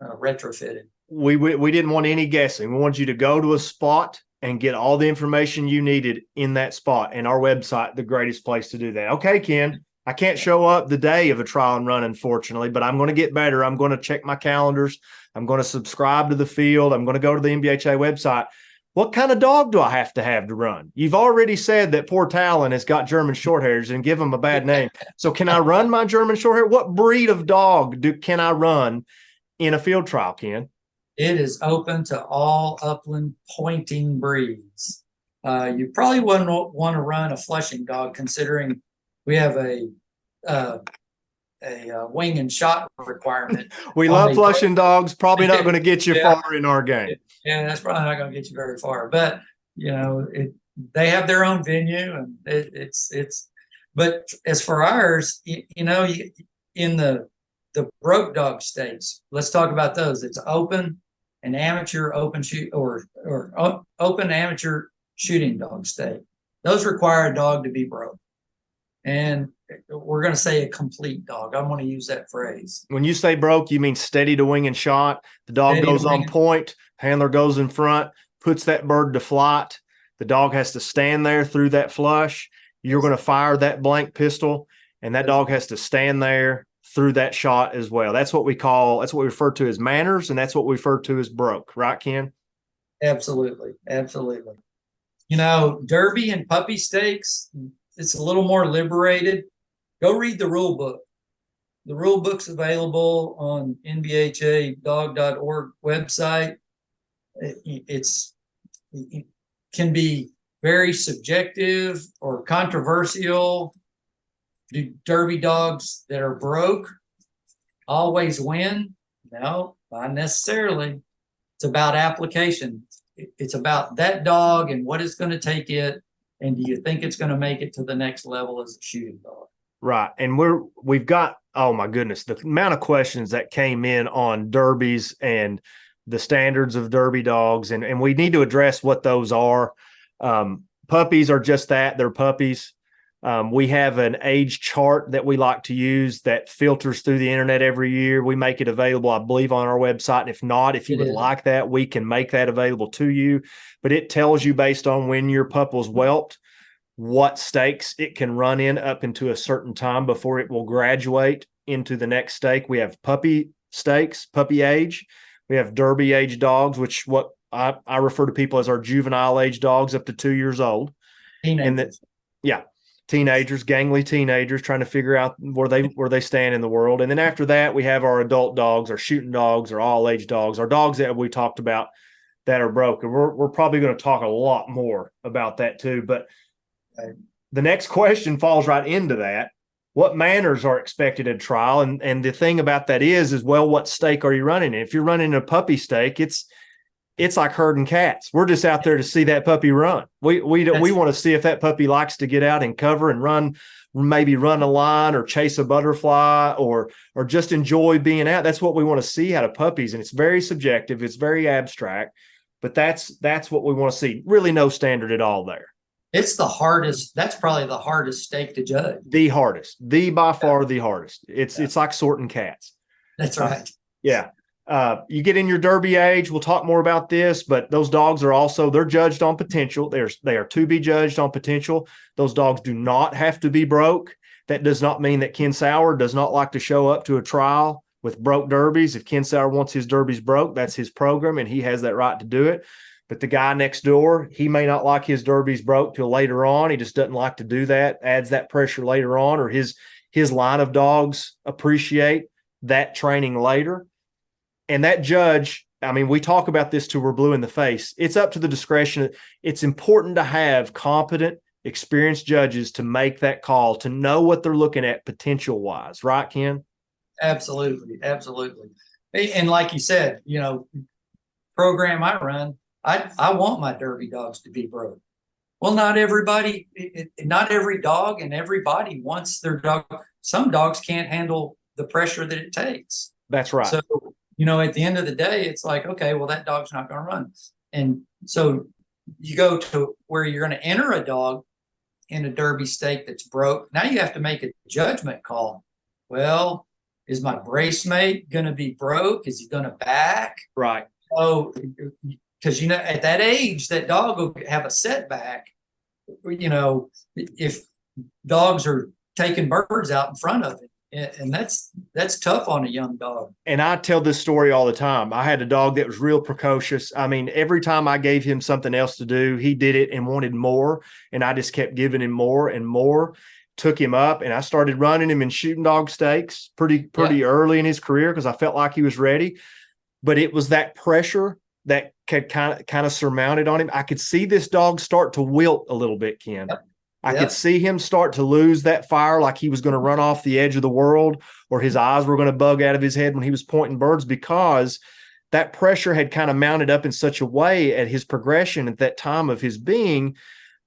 [SPEAKER 2] retrofitted.
[SPEAKER 3] We didn't want any guessing. We wanted you to go to a spot and get all the information you needed in that spot. And our website, the greatest place to do that. Okay, Ken, I can't show up the day of a trial and run, unfortunately, but I'm going to get better. I'm going to check my calendars. I'm going to subscribe to the field. I'm going to go to the NBHA website. What kind of dog do I have to run? You've already said that poor Talon has got German Shorthairs and give him a bad name. So can I run my German Shorthair? What breed of dog can I run in a field trial, Ken?
[SPEAKER 2] It is open to all upland pointing breeds. You probably wouldn't want to run a flushing dog, considering we have a wing and shot requirement.
[SPEAKER 3] We love flushing dogs. Probably not going to get you far in our game.
[SPEAKER 2] Yeah, that's probably not going to get you very far. But they have their own venue, and but as for ours, in the broke dog stakes, let's talk about those. It's open and amateur open shoot or open amateur shooting dog stake. Those require a dog to be broke. And we're going to say a complete dog. I'm going to use that phrase.
[SPEAKER 3] When you say broke, you mean steady to wing and shot. The dog steady goes on point, handler goes in front, puts that bird to flight. The dog has to stand there through that flush. You're going to fire that blank pistol, and that dog has to stand there through that shot as well. That's what we refer to as manners, and that's what we refer to as broke. Right, Ken?
[SPEAKER 2] Absolutely. Absolutely. Derby and puppy stakes, it's a little more liberated. Go read the rule book. The rule book's available on NBHAdog.org website. It can be very subjective or controversial. Do derby dogs that are broke always win? No, not necessarily. It's about application. It's about that dog and what it's going to take it. And do you think it's going to make it to the next level as a shooting dog?
[SPEAKER 3] Right. And we've got, oh my goodness, the amount of questions that came in on derbies and the standards of derby dogs. And we need to address what those are. Puppies are just that. They're puppies. We have an age chart that we like to use that filters through the internet every year. We make it available, I believe, on our website. And if not, if you would like that, we can make that available to you. But it tells you based on when your pup was whelped, what stakes it can run in up into a certain time before it will graduate into the next stake. We have puppy stakes, puppy age. We have derby age dogs, which what I refer to people as our juvenile age dogs up to 2 years old.
[SPEAKER 2] Teenagers.
[SPEAKER 3] Teenagers, gangly teenagers trying to figure out where they stand in the world. And then after that, we have our adult dogs, our shooting dogs, our all age dogs, our dogs that we talked about that are broke. And we're probably going to talk a lot more about that too. But the next question falls right into that. What manners are expected at trial? And the thing about that is, well, what stake are you running in? If you're running a puppy stake, it's like herding cats. We're just out there to see that puppy run. We want to see if that puppy likes to get out and cover and run, maybe run a line or chase a butterfly or just enjoy being out. That's what we want to see out of puppies. And it's very subjective. It's very abstract, but that's what we want to see. Really no standard at all there.
[SPEAKER 2] It's the hardest. That's probably the hardest stake to judge.
[SPEAKER 3] The hardest, by far the hardest. It's like sorting cats.
[SPEAKER 2] That's right.
[SPEAKER 3] Yeah. You get in your derby age, we'll talk more about this, but those dogs are also, they're judged on potential. They are to be judged on potential. Those dogs do not have to be broke. That does not mean that Ken Sauer does not like to show up to a trial with broke derbies. If Ken Sauer wants his derbies broke, that's his program and he has that right to do it. But the guy next door, he may not like his derbies broke till later on. He just doesn't like to do that, adds that pressure later on, or his line of dogs appreciate that training later. And that judge, I mean, we talk about this till we're blue in the face. It's up to the discretion. It's important to have competent, experienced judges to make that call, to know what they're looking at potential-wise. Right, Ken?
[SPEAKER 2] Absolutely. Absolutely. And like you said, program I run, I want my derby dogs to be broke. Well, not everybody, not every dog and everybody wants their dog. Some dogs can't handle the pressure that it takes.
[SPEAKER 3] That's right.
[SPEAKER 2] So, at the end of the day, it's like, okay, well, that dog's not going to run. And so you go to where you're going to enter a dog in a derby stake that's broke. Now you have to make a judgment call. Well, is my brace mate going to be broke? Is he going to back?
[SPEAKER 3] Right.
[SPEAKER 2] Oh, because, at that age, that dog will have a setback. If dogs are taking birds out in front of it. And that's tough on a young dog.
[SPEAKER 3] And I tell this story all the time. I had a dog that was real precocious. I mean, every time I gave him something else to do, he did it and wanted more. And I just kept giving him more and more, took him up. And I started running him in shooting dog stakes pretty early in his career because I felt like he was ready. But it was that pressure that could kind of surmounted on him. I could see this dog start to wilt a little bit, Ken.
[SPEAKER 2] Yep.
[SPEAKER 3] I could see him start to lose that fire, like he was going to run off the edge of the world, or his eyes were going to bug out of his head when he was pointing birds, because that pressure had kind of mounted up in such a way at his progression at that time of his being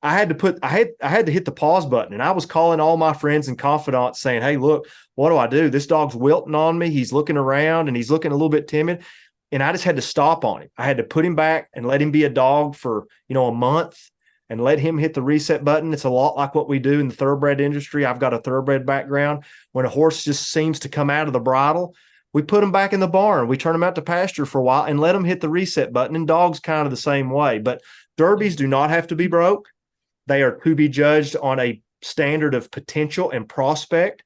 [SPEAKER 3] I had to hit the pause button, and I was calling all my friends and confidants saying, "Hey, look, what do? This dog's wilting on me. He's looking around and he's looking a little bit timid." And I just had to stop on him. I had to put him back and let him be a dog for, a month and let him hit the reset button. It's a lot like what we do in the thoroughbred industry. I've got a thoroughbred background. When a horse just seems to come out of the bridle, we put him back in the barn. We turn him out to pasture for a while and let him hit the reset button. And dogs kind of the same way. But derbies do not have to be broke. They are to be judged on a standard of potential and prospect.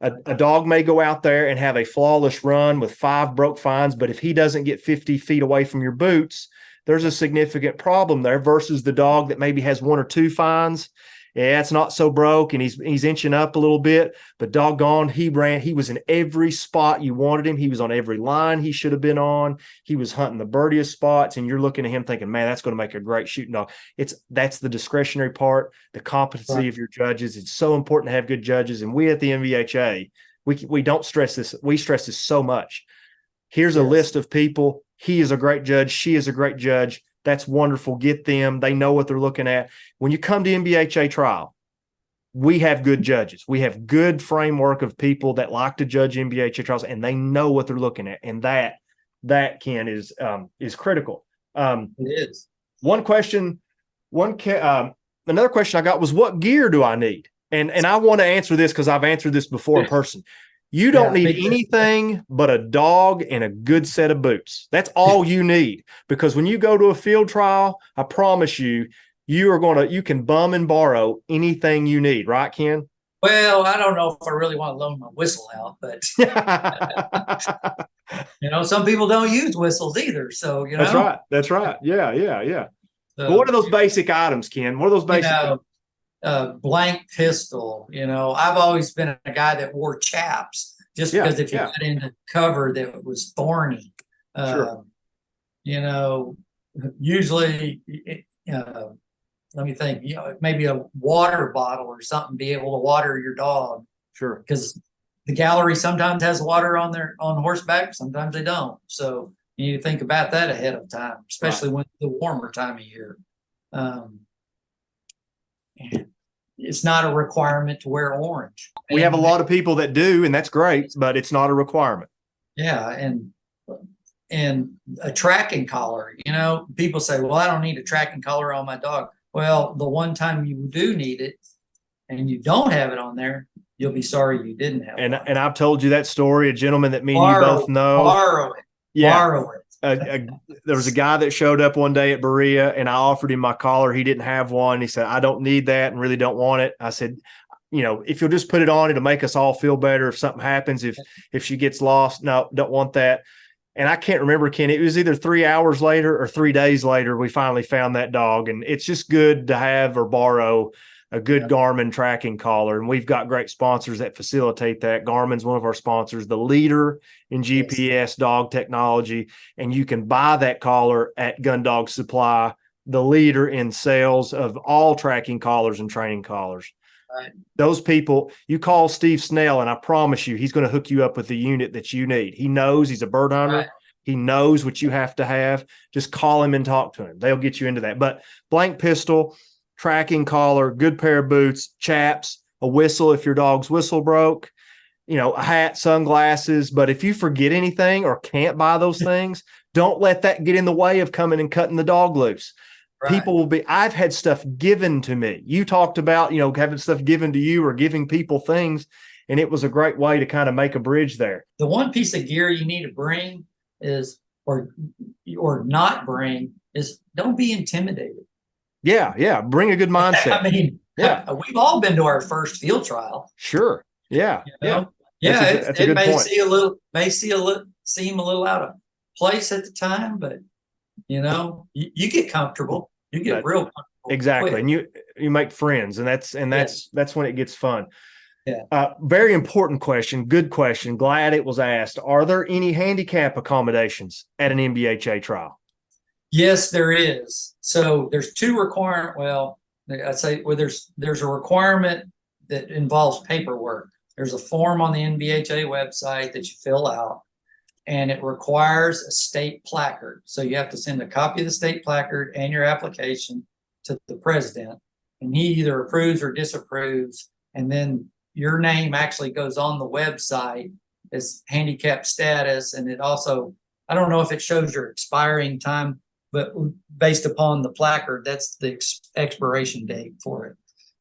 [SPEAKER 3] A dog may go out there and have a flawless run with 5 broke fines, but if he doesn't get 50 feet away from your boots, there's a significant problem there versus the dog that maybe has 1 or 2 fines. Yeah, it's not so broke, and he's inching up a little bit, but doggone, he was in every spot you wanted him. He was on every line he should have been on. He was hunting the birdiest spots, and you're looking at him thinking, man, that's going to make a great shooting dog. That's the discretionary part, the competency of your judges. It's so important to have good judges, and we at the NBHA, we don't stress this. We stress this so much. Here's a list of people. He is a great judge. She is a great judge. That's wonderful. Get them. They know what they're looking at. When you come to NBHA trial, we have good judges. We have good framework of people that like to judge NBHA trials, and they know what they're looking at. And that Ken is critical.
[SPEAKER 2] It is.
[SPEAKER 3] Another question I got was, what gear do I need? And I want to answer this because I've answered this before in person. You don't need anything but a dog and a good set of boots. That's all you need, because when you go to a field trial, I promise you, you can bum and borrow anything you need. Right, Ken?
[SPEAKER 2] Well, I don't know if I really want to loan my whistle out, but some people don't use whistles either. So,
[SPEAKER 3] That's right. Yeah. So, what are those basic items, Ken? What are those basic items?
[SPEAKER 2] Blank pistol. I've always been a guy that wore chaps just because if you got into cover that was thorny, usually, let me think, maybe a water bottle or something, be able to water your dog.
[SPEAKER 3] Sure.
[SPEAKER 2] Because the gallery sometimes has water on horseback, sometimes they don't. So you need to think about that ahead of time, especially when the warmer time of year. It's not a requirement to wear orange.
[SPEAKER 3] We have a lot of people that do, and that's great, but it's not a requirement.
[SPEAKER 2] Yeah, and a tracking collar. People say, well, I don't need a tracking collar on my dog. Well, the one time you do need it and you don't have it on there, you'll be sorry you didn't have it. And
[SPEAKER 3] I've told you that story, a gentleman that me and you both know.
[SPEAKER 2] Borrow it.
[SPEAKER 3] Yeah.
[SPEAKER 2] Borrow it.
[SPEAKER 3] There was a guy that showed up one day at Berea, and I offered him my collar. He didn't have one. He said, I don't need that and really don't want it. I said, if you'll just put it on, it'll make us all feel better if something happens, if she gets lost. No, don't want that. And I can't remember, Ken, it was either 3 hours later or 3 days later, we finally found that dog. And it's just good to have or borrow a good Garmin tracking collar. And we've got great sponsors that facilitate that. Garmin's one of our sponsors, the leader in GPS dog technology. And you can buy that collar at Gun Dog Supply, the leader in sales of all tracking collars and training collars.
[SPEAKER 2] Right.
[SPEAKER 3] Those people, you call Steve Snell, and I promise you, he's going to hook you up with the unit that you need. He knows, he's a bird hunter.
[SPEAKER 2] Right.
[SPEAKER 3] He knows what you have to have. Just call him and talk to him. They'll get you into that. But blank pistol, tracking collar, good pair of boots, chaps, a whistle if your dog's whistle broke, a hat, sunglasses. But if you forget anything or can't buy those things, don't let that get in the way of coming and cutting the dog loose. Right. People will be, I've had stuff given to me. You talked about, having stuff given to you or giving people things, and it was a great way to kind of make a bridge there.
[SPEAKER 2] The one piece of gear you need to bring or not bring is, don't be intimidated.
[SPEAKER 3] Yeah. Bring a good mindset.
[SPEAKER 2] We've all been to our first field trial.
[SPEAKER 3] Sure. Yeah.
[SPEAKER 2] That's a good point. Seem a little out of place at the time, but you get comfortable. You get real comfortable.
[SPEAKER 3] Exactly.
[SPEAKER 2] Quick.
[SPEAKER 3] And you make friends, and that's when it gets fun.
[SPEAKER 2] Yeah.
[SPEAKER 3] Very important question. Good question. Glad it was asked. Are there any handicap accommodations at an NBHA trial?
[SPEAKER 2] Yes, there is. So there's 2 requirements. Well, I'd say there's a requirement that involves paperwork. There's a form on the NBHA website that you fill out, and it requires a state placard. So you have to send a copy of the state placard and your application to the president. and he either approves or disapproves. And then your name actually goes on the website as handicap status. And it also, I don't know if it shows your expiring time, but based upon the placard, that's the expiration date for it.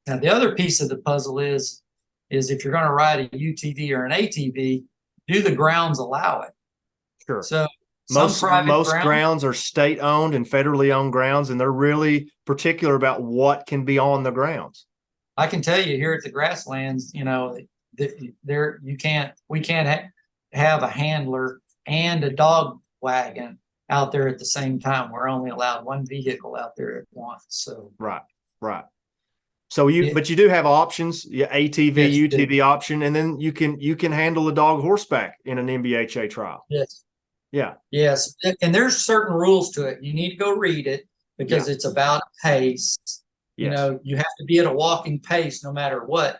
[SPEAKER 2] Now, the other piece of the puzzle is if you're going to ride a UTV or an ATV, do the grounds allow it?
[SPEAKER 3] Sure.
[SPEAKER 2] So
[SPEAKER 3] most grounds are state owned and federally owned grounds, and they're really particular about what can be on the grounds.
[SPEAKER 2] I can tell you here at the Grasslands, we can't have a handler and a dog wagon out there at the same time. We're only allowed one vehicle out there at once. So
[SPEAKER 3] right. So but you do have options, ATV,
[SPEAKER 2] yes,
[SPEAKER 3] UTV option, and then you can handle a dog horseback in an NBHA trial.
[SPEAKER 2] Yes.
[SPEAKER 3] Yeah.
[SPEAKER 2] Yes. And there's certain rules to it. You need to go read it because it's about pace.
[SPEAKER 3] Yes.
[SPEAKER 2] You have to be at a walking pace no matter what.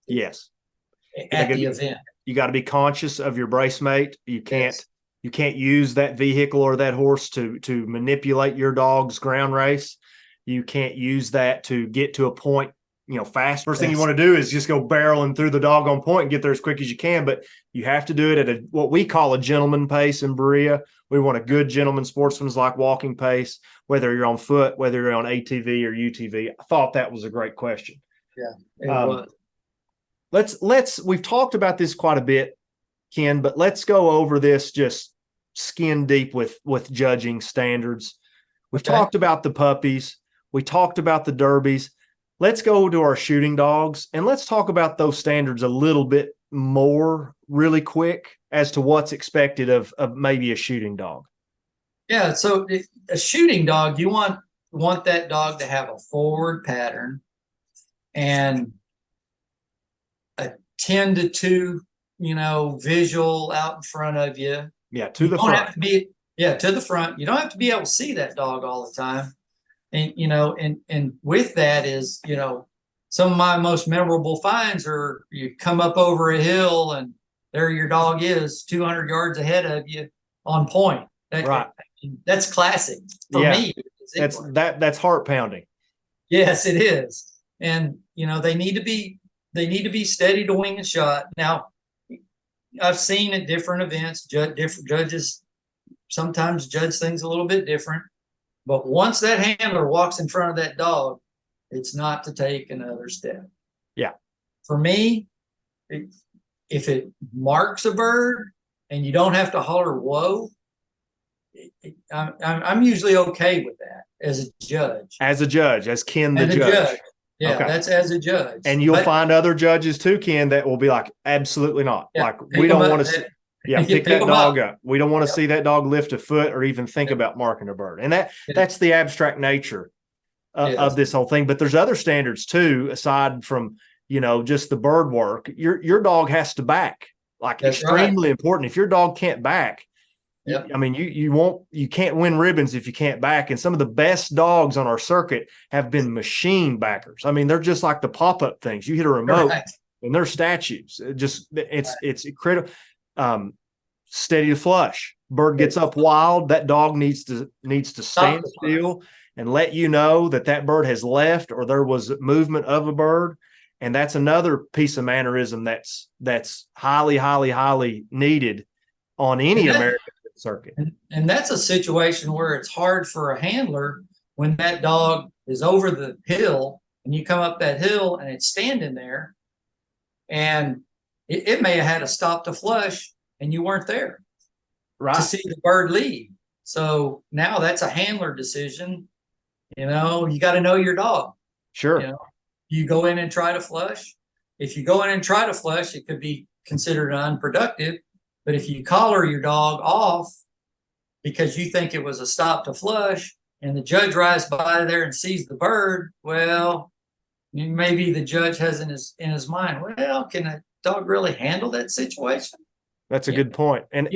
[SPEAKER 3] Yes.
[SPEAKER 2] At the event.
[SPEAKER 3] You got to be conscious of your brace mate. You can't use that vehicle or that horse to manipulate your dog's ground race. You can't use that to get to a point, fast. First thing you want to do is just go barreling through the doggone point and get there as quick as you can. But you have to do it at what we call a gentleman pace in Berea. We want a good gentleman sportsman's like walking pace, whether you're on foot, whether you're on ATV or UTV. I thought that was a great question.
[SPEAKER 2] Yeah, it
[SPEAKER 3] was. We've talked about this quite a bit, Ken, but let's go over this just skin deep with judging standards. We've talked about the puppies. We talked about the derbies. Let's go to our shooting dogs, and let's talk about those standards a little bit more really quick as to what's expected of maybe a shooting dog.
[SPEAKER 2] Yeah, so a shooting dog, you want that dog to have a forward pattern and a 10 to 2, visual out in front of you.
[SPEAKER 3] Yeah, to the front.
[SPEAKER 2] To the front. You don't have to be able to see that dog all the time. And, and with that is, some of my most memorable finds are you come up over a hill and there your dog is 200 yards ahead of you on point.
[SPEAKER 3] Right.
[SPEAKER 2] That's classic for me.
[SPEAKER 3] That's heart pounding.
[SPEAKER 2] Yes, it is. And, they need to be steady to wing a shot. Now, I've seen at different events, different judges sometimes judge things a little bit different. But once that handler walks in front of that dog, it's not to take another step.
[SPEAKER 3] Yeah.
[SPEAKER 2] For me, if it marks a bird and you don't have to holler, whoa, I'm usually okay with that as a judge.
[SPEAKER 3] As Ken the judge.
[SPEAKER 2] Yeah, okay. That's as a judge.
[SPEAKER 3] And you'll find other judges too, Ken, that will be like, absolutely not.
[SPEAKER 2] Yeah,
[SPEAKER 3] like, we don't want to see. Yeah, pick that dog up. We don't want to see that dog lift a foot or even think about marking a bird. And that's the abstract nature of this whole thing. But there's other standards too, aside from, just the bird work. Your dog has to back. Like, that's extremely important. If your dog can't back, I mean, you can't win ribbons if you can't back. And some of the best dogs on our circuit have been machine backers. I mean, they're just like the pop-up things. You hit a remote and they're statues. It's critical. Steady to flush. Bird gets up wild. That dog needs to stand still and let you know that bird has left or there was movement of a bird. And that's another piece of mannerism that's highly, highly, highly needed on any American circuit.
[SPEAKER 2] And that's a situation where it's hard for a handler when that dog is over the hill and you come up that hill and it's standing there and it may have had a stop to flush and you weren't there to see the bird leave. So now that's a handler decision. You got to know your dog.
[SPEAKER 3] Sure.
[SPEAKER 2] You go in and try to flush. If you go in and try to flush, it could be considered unproductive. But if you collar your dog off because you think it was a stop to flush and the judge rides by there and sees the bird, well, maybe the judge has in his mind, well, can a dog really handle that situation?
[SPEAKER 3] That's a good point. And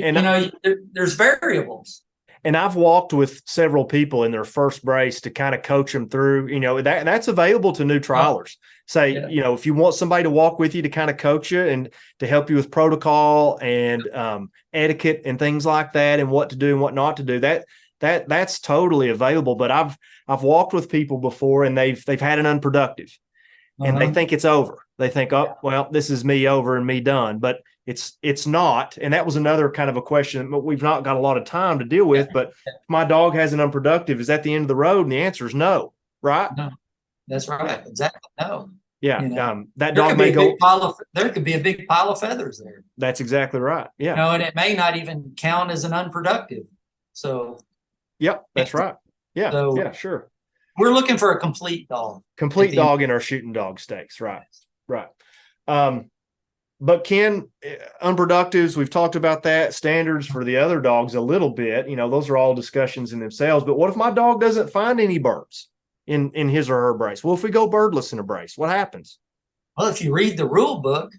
[SPEAKER 2] there's variables.
[SPEAKER 3] And I've walked with several people in their first brace to kind of coach them through, that's available to new trialers. If you want somebody to walk with you to kind of coach you and to help you with protocol and etiquette and things like that and what to do and what not to do, That's totally available. But I've walked with people before, and they've had an unproductive, and they think it's over. They think, oh, well, this is me over and me done. But it's not. And that was another kind of a question that we've not got a lot of time to deal with. But if my dog has an unproductive, is that the end of the road? And the answer is no, right?
[SPEAKER 2] No, that's right. Exactly. No.
[SPEAKER 3] Yeah.
[SPEAKER 2] You know,
[SPEAKER 3] that dog may go.
[SPEAKER 2] There could be a big pile of feathers there.
[SPEAKER 3] That's exactly right. Yeah.
[SPEAKER 2] You know, and it may not even count as an unproductive. So.
[SPEAKER 3] Yep, that's right. Yeah.
[SPEAKER 2] So
[SPEAKER 3] yeah, sure.
[SPEAKER 2] We're looking for a complete dog.
[SPEAKER 3] Complete dog in our shooting dog stakes. Right. Right. But Ken, unproductives, we've talked about that. Standards for the other dogs a little bit. You know, those are all discussions in themselves. But what if my dog doesn't find any birds in his or her brace? Well, if we go birdless in a brace, what happens?
[SPEAKER 2] Well, if you read the rule book,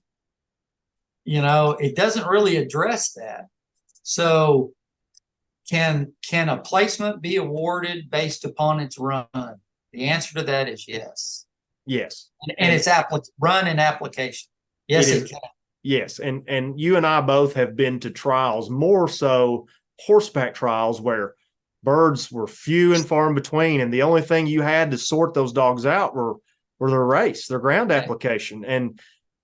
[SPEAKER 2] you know, it doesn't really address that. So can a placement be awarded based upon its run? The answer to that is yes.
[SPEAKER 3] Yes.
[SPEAKER 2] And it's run and application. Yes, it can.
[SPEAKER 3] Yes. And you and I both have been to trials, more so horseback trials, where birds were few and far in between. And the only thing you had to sort those dogs out were their race, their ground application. And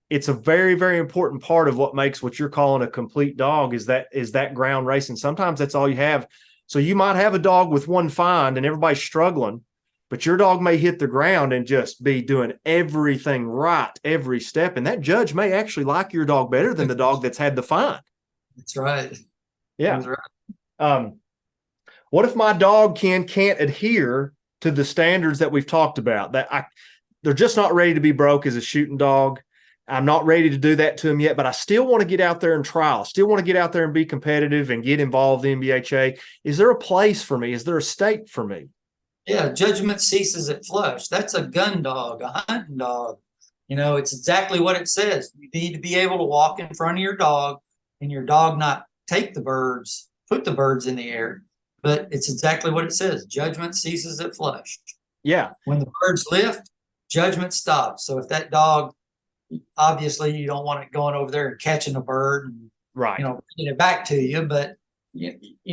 [SPEAKER 3] it's a very, very important part of what makes what you're calling a complete dog is that ground race. And sometimes that's all you have. So you might have a dog with one find and everybody's struggling, but your dog may hit the ground and just be doing everything right every step. And that judge may actually like your dog better than the dog that's had the find.
[SPEAKER 2] That's right.
[SPEAKER 3] Yeah.
[SPEAKER 2] That's right.
[SPEAKER 3] What if my dog can't adhere to the standards that we've talked about? They're just not ready to be broke as a shooting dog. I'm not ready to do that to them yet, but I still want to get out there and trial. Still want to get out there and be competitive and get involved in NBHA. Is there a place for me? Is there a stake for me?
[SPEAKER 2] Yeah, judgment ceases at flush. That's a gun dog, a hunting dog. You know, it's exactly what it says. You need to be able to walk in front of your dog and your dog not take the birds, put the birds in the air. But it's exactly what it says. Judgment ceases at flush.
[SPEAKER 3] Yeah.
[SPEAKER 2] When the birds lift, judgment stops. So if that dog, obviously you don't want it going over there and catching a bird and,
[SPEAKER 3] right,
[SPEAKER 2] you know, bringing it back to you, but you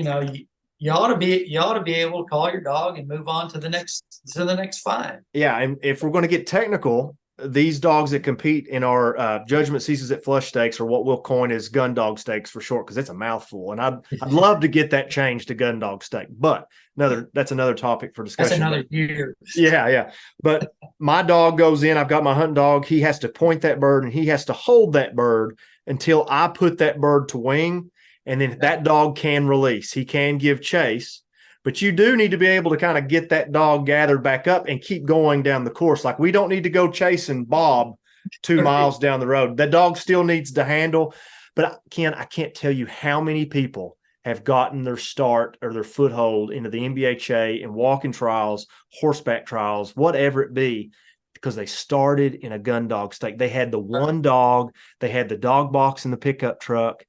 [SPEAKER 2] ought to be able to call your dog and move on to the next find.
[SPEAKER 3] Yeah. And if we're going to get technical, these dogs that compete in our judgment ceases at flush stakes are what we'll coin as gun dog stakes for short, because it's a mouthful. And I'd love to get that changed to gun dog stake, but that's another topic for discussion.
[SPEAKER 2] That's another year.
[SPEAKER 3] Yeah. But my dog goes in, I've got my hunting dog. He has to point that bird and he has to hold that bird until I put that bird to wing. And then that dog can release. He can give chase. But you do need to be able to kind of get that dog gathered back up and keep going down the course. Like, we don't need to go chasing Bob 2 miles down the road. That dog still needs to handle. But Ken, I can't tell you how many people have gotten their start or their foothold into the NBHA and walking trials, horseback trials, whatever it be, because they started in a gun dog stake. They had the one dog, they had the dog box in the pickup truck.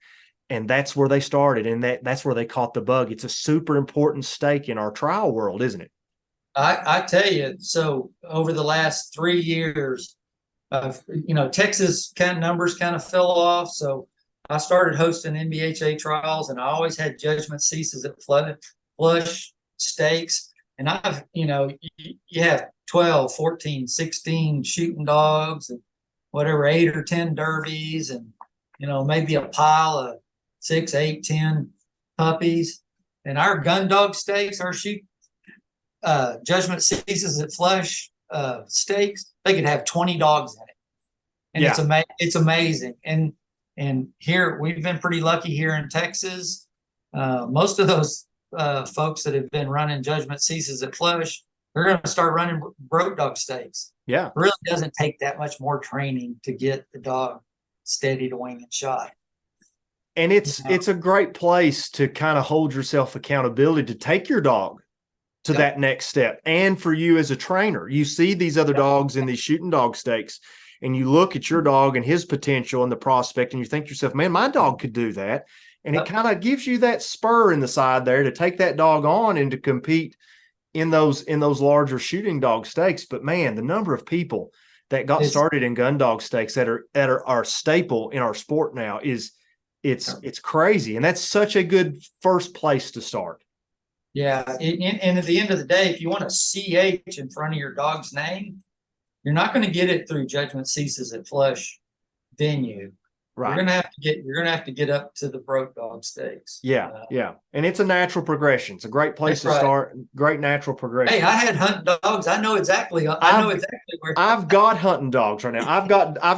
[SPEAKER 3] And that's where they started, and that's where they caught the bug. It's a super important stake in our trial world, isn't it?
[SPEAKER 2] I tell you, so over the last 3 years, Texas numbers kind of fell off. So I started hosting NBHA trials, and I always had judgment ceases at flush stakes. And you have 12, 14, 16 shooting dogs and whatever, 8 or 10 derbies, and, maybe a pile of 6, 8, 10 puppies. And our gun dog stakes, our judgment ceases at flush stakes, they could have 20 dogs in it. And it's amazing. And here, we've been pretty lucky here in Texas. Most of those folks that have been running judgment ceases at flush, they're going to start running broke dog stakes.
[SPEAKER 3] Yeah.
[SPEAKER 2] It really doesn't take that much more training to get the dog steady to wing and shot.
[SPEAKER 3] And it's a great place to kind of hold yourself accountability to take your dog to that next step. And for you as a trainer, you see these other dogs in these shooting dog stakes, and you look at your dog and his potential and the prospect, and you think to yourself, man, my dog could do that. And it kind of gives you that spur in the side there to take that dog on and to compete in those larger shooting dog stakes. But man, the number of people that got started in gun dog stakes that are our staple in our sport now it's crazy. And that's such a good first place to start.
[SPEAKER 2] Yeah. And at the end of the day, if you want a CH in front of your dog's name, you're not going to get it through Judgment Ceases at Flush venue.
[SPEAKER 3] Right.
[SPEAKER 2] You're gonna have to get up to the Broke Dog Stakes.
[SPEAKER 3] Yeah, yeah. And it's a natural progression. It's a great place to start. Great natural progression.
[SPEAKER 2] Hey, I had hunting dogs. I know exactly where
[SPEAKER 3] I've got hunting dogs right now. I've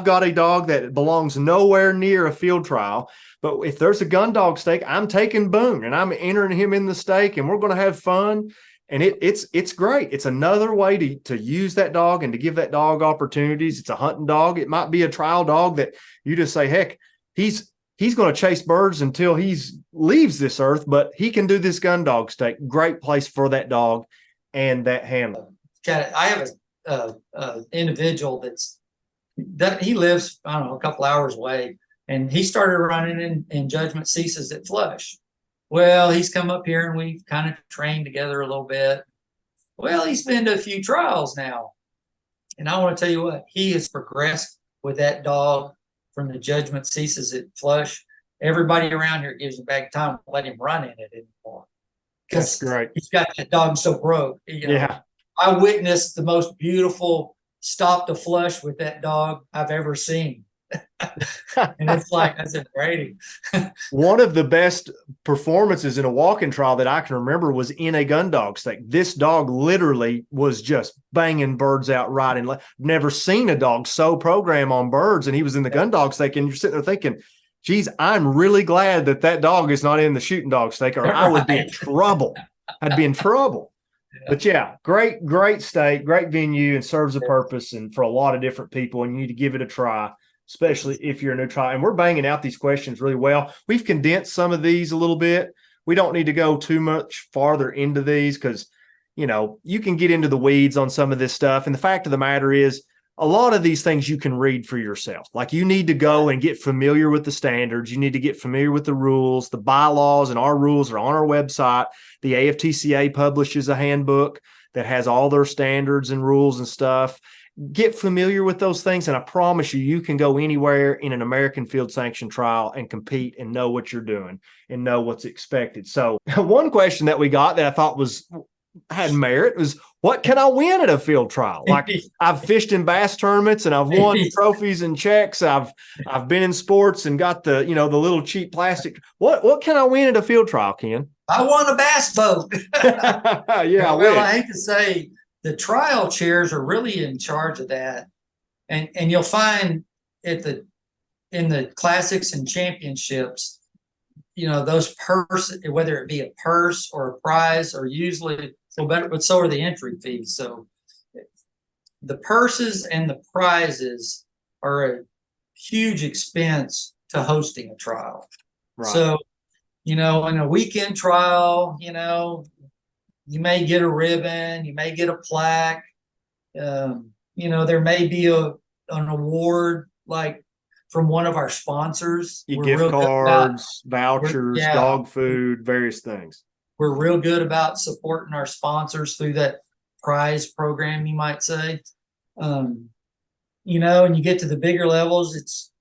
[SPEAKER 3] got a dog that belongs nowhere near a field trial. But if there's a gun dog stake, I'm taking Boone and I'm entering him in the stake, and we're gonna have fun. And it's great. It's another way to use that dog and to give that dog opportunities. It's a hunting dog. It might be a trial dog that you just say, heck, he's going to chase birds until he leaves this earth, but he can do this gun dog stake. Great place for that dog and that handler.
[SPEAKER 2] I have a individual that he lives, I don't know, a couple hours away, and he started running in Judgment Ceases at Flush. Well, he's come up here and we've kind of trained together a little bit. Well, he's been to a few trials now. And I want to tell you what, he has progressed with that dog from the Judgment Ceases at Flush. Everybody around here gives him back time to let him run in it anymore.
[SPEAKER 3] That's great.
[SPEAKER 2] He's got that dog so broke.
[SPEAKER 3] Yeah.
[SPEAKER 2] I witnessed the most beautiful stop to flush with that dog I've ever seen. And it's like, I said, Brady.
[SPEAKER 3] One of the best performances in a walking trial that I can remember was in a gun dog stake. This dog literally was just banging birds out right and left. Never seen a dog so program on birds, and he was in the gun dog stake, and you're sitting there thinking, geez, I'm really glad that dog is not in the shooting dog stake, or I would be in trouble. I'd be in trouble. Yeah. But yeah, great stake, great venue, and serves a purpose and for a lot of different people, and you need to give it a try, especially if you're a new trial. And we're banging out these questions really well. We've condensed some of these a little bit. We don't need to go too much farther into these because, you can get into the weeds on some of this stuff. And the fact of the matter is, a lot of these things you can read for yourself. Like, you need to go and get familiar with the standards. You need to get familiar with the rules. The bylaws and our rules are on our website. The AFTCA publishes a handbook that has all their standards and rules and stuff. Get familiar with those things, and I promise you can go anywhere in an American field sanction trial and compete and know what you're doing and know what's expected. So one question that we got that I thought had merit was, what can I win at a field trial? Like, I've fished in bass tournaments and I've won trophies and checks. I've been in sports and got the little cheap plastic. What can I win at a field trial, Ken?
[SPEAKER 2] I won a bass boat.
[SPEAKER 3] Yeah.
[SPEAKER 2] Well, I hate to say, the trial chairs are really in charge of that. And you'll find in the classics and championships, those whether it be a purse or a prize, are usually better, but so are the entry fees. So the purses and the prizes are a huge expense to hosting a trial. Right. So, in a weekend trial, you may get a ribbon, you may get a plaque. There may be an award like from one of our sponsors.
[SPEAKER 3] Gift cards, vouchers, dog food, various things.
[SPEAKER 2] We're real good about supporting our sponsors through that prize program, you might say. And you get to the bigger levels, it's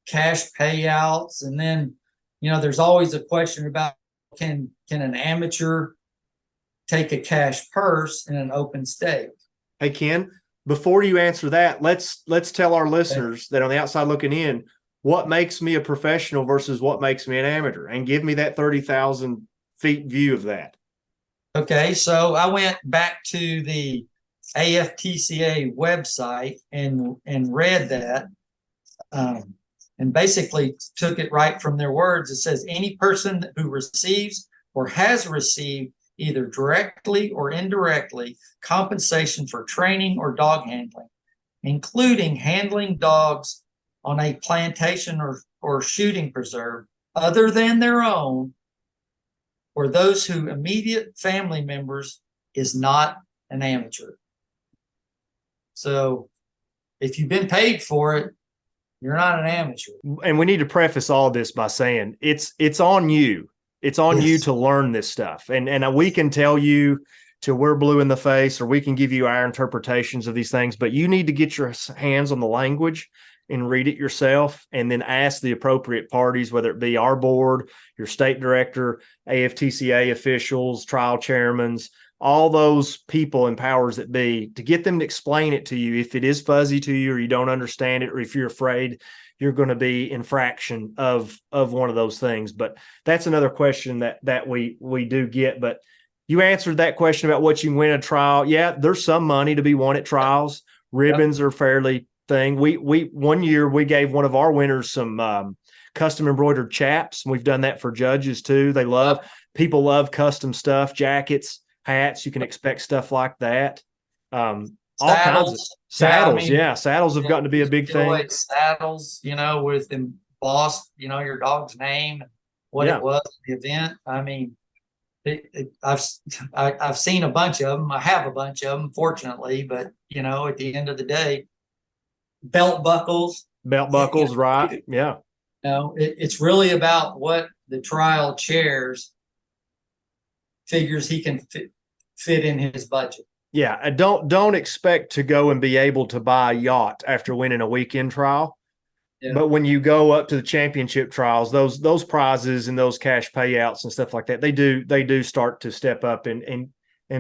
[SPEAKER 2] cash payouts. And then, there's always a question about can an amateur take a cash purse in an open stake? Hey,
[SPEAKER 3] Ken, before you answer that, let's tell our listeners that on the outside looking in, what makes me a professional versus what makes me an amateur, and give me that 30,000 feet view of that.
[SPEAKER 2] Okay, so I went back to the AFTCA website and read that, and basically took it right from their words. It says any person who receives or has received either directly or indirectly compensation for training or dog handling, including handling dogs on a plantation or shooting preserve other than their own, or those who immediate family members, is not an amateur. So if you've been paid for it, you're not an amateur.
[SPEAKER 3] And we need to preface all this by saying it's on you. It's on you to learn this stuff. And we can tell you till we're blue in the face, or we can give you our interpretations of these things, but you need to get your hands on the language and read it yourself, and then ask the appropriate parties, whether it be our board, your state director, AFTCA officials, trial chairmen, all those people and powers that be, to get them to explain it to you if it is fuzzy to you or you don't understand it, or if you're afraid you're going to be infraction of one of those things. But that's another question that we do get. But you answered that question about what you can win a trial. Yeah, there's some money to be won at trials. Ribbons are fairly thing. We 1 year we gave one of our winners some custom embroidered chaps. We've done that for judges too. People love custom stuff, jackets, hats. You can expect stuff like that. All kinds of saddles. Saddles have gotten to be a big thing.
[SPEAKER 2] Saddles, with embossed, your dog's name, what it was, the event. I mean, I've seen a bunch of them. I have a bunch of them, fortunately, but at the end of the day, belt buckles,
[SPEAKER 3] right? Yeah.
[SPEAKER 2] It's really about what the trial chairs figures he can fit in his budget.
[SPEAKER 3] Yeah, don't expect to go and be able to buy a yacht after winning a weekend trial. Yeah. But when you go up to the championship trials, those prizes and those cash payouts and stuff like that, they do start to step up and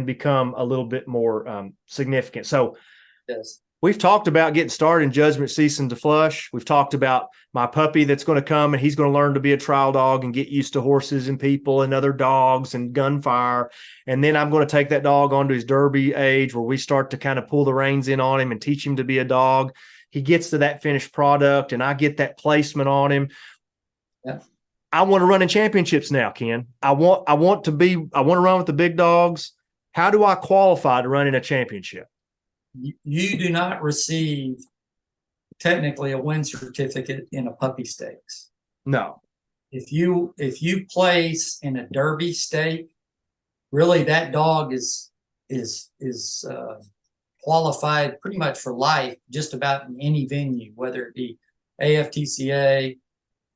[SPEAKER 3] become a little bit more significant. So
[SPEAKER 2] yes.
[SPEAKER 3] We've talked about getting started in judgment, ceasing to flush. We've talked about my puppy that's going to come and he's going to learn to be a trial dog and get used to horses and people and other dogs and gunfire. And then I'm going to take that dog onto his derby age where we start to kind of pull the reins in on him and teach him to be a dog. He gets to that finished product and I get that placement on him.
[SPEAKER 2] Yeah.
[SPEAKER 3] I want to run in championships now, Ken. I want to run with the big dogs. How do I qualify to run in a championship?
[SPEAKER 2] You do not receive technically a win certificate in a puppy stakes.
[SPEAKER 3] No.
[SPEAKER 2] If you place in a derby stake, really that dog is qualified pretty much for life, just about in any venue, whether it be AFTCA.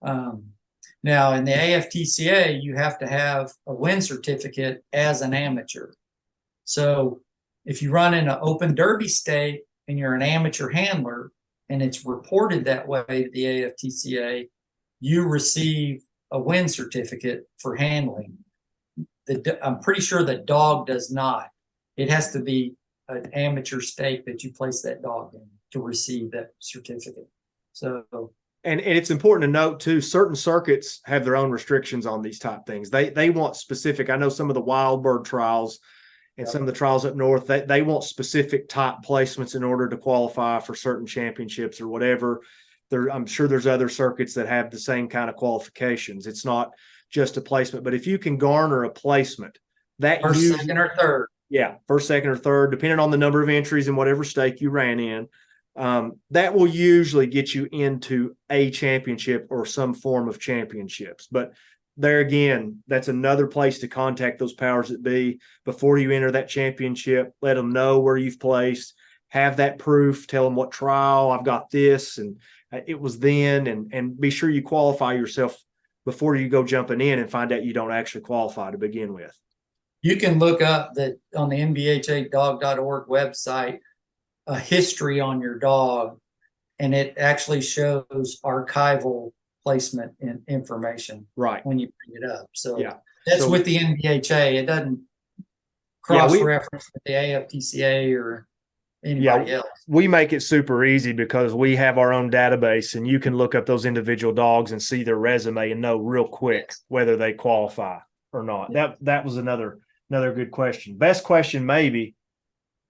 [SPEAKER 2] Now in the AFTCA, you have to have a win certificate as an amateur. So if you run in an open derby stake and you're an amateur handler and it's reported that way to the AFTCA, you receive a win certificate for handling. I'm pretty sure the dog does not. It has to be an amateur stake that you place that dog in to receive that certificate. So,
[SPEAKER 3] and it's important to note too, certain circuits have their own restrictions on these type things. They want specific. I know some of the wild bird trials and some of the trials up north, they want specific type placements in order to qualify for certain championships or whatever. I'm sure there's other circuits that have the same kind of qualifications. It's not just a placement, but if you can garner a placement, that
[SPEAKER 2] first, second, or third.
[SPEAKER 3] Yeah, first, second, or third, depending on the number of entries in whatever stake you ran in, that will usually get you into a championship or some form of championships. But there again, that's another place to contact those powers that be before you enter that championship. Let them know where you've placed, have that proof, tell them what trial, I've got this, and it was then, and be sure you qualify yourself before you go jumping in and find out you don't actually qualify to begin with.
[SPEAKER 2] You can look up that on the NBHAdog.org website, a history on your dog, and it actually shows archival placement and information
[SPEAKER 3] right
[SPEAKER 2] when you bring it up. So
[SPEAKER 3] yeah,
[SPEAKER 2] that's with the NBHA. It doesn't cross-reference with the AFTCA or anybody else.
[SPEAKER 3] We make it super easy because we have our own database, and you can look up those individual dogs and see their resume and know real quick whether they qualify or not. That was another good question. Best question maybe.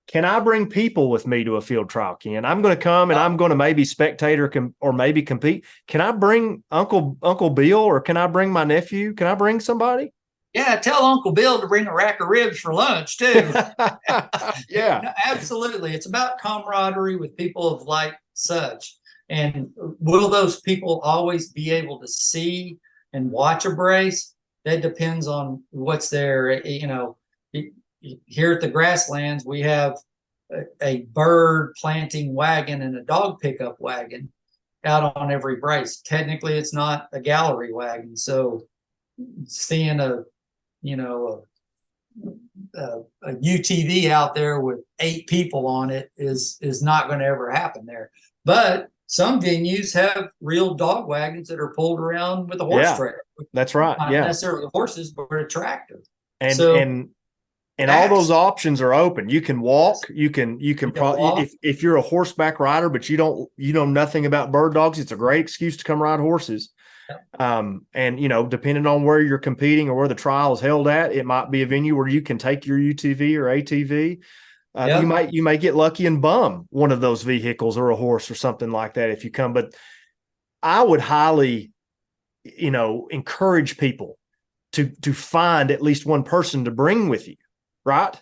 [SPEAKER 3] Can I bring people with me to a field trial, Ken? I'm going to come and I'm going to maybe spectate or maybe compete. Can I bring Uncle Bill, or can I bring my nephew? Can I bring somebody?
[SPEAKER 2] Yeah, tell Uncle Bill to bring a rack of ribs for lunch too.
[SPEAKER 3] Yeah,
[SPEAKER 2] no, absolutely. It's about camaraderie with people of like such. And will those people always be able to see and watch a brace? That depends on what's there. Here at the Grasslands, we have a bird planting wagon and a dog pickup wagon out on every brace. Technically, it's not a gallery wagon. So seeing a UTV out there with 8 people on it is not going to ever happen there. But some venues have real dog wagons that are pulled around with a horse trailer.
[SPEAKER 3] That's right.
[SPEAKER 2] Not
[SPEAKER 3] Yeah.
[SPEAKER 2] necessarily horses, but a tractor.
[SPEAKER 3] And all those options are open. You can walk. You can
[SPEAKER 2] walk.
[SPEAKER 3] If you're a horseback rider, but you know nothing about bird dogs, it's a great excuse to come ride horses. And depending on where you're competing or where the trial is held at, it might be a venue where you can take your UTV or ATV. You may get lucky and bum one of those vehicles or a horse or something like that if you come. But I would highly, encourage people to find at least one person to bring with you. Right.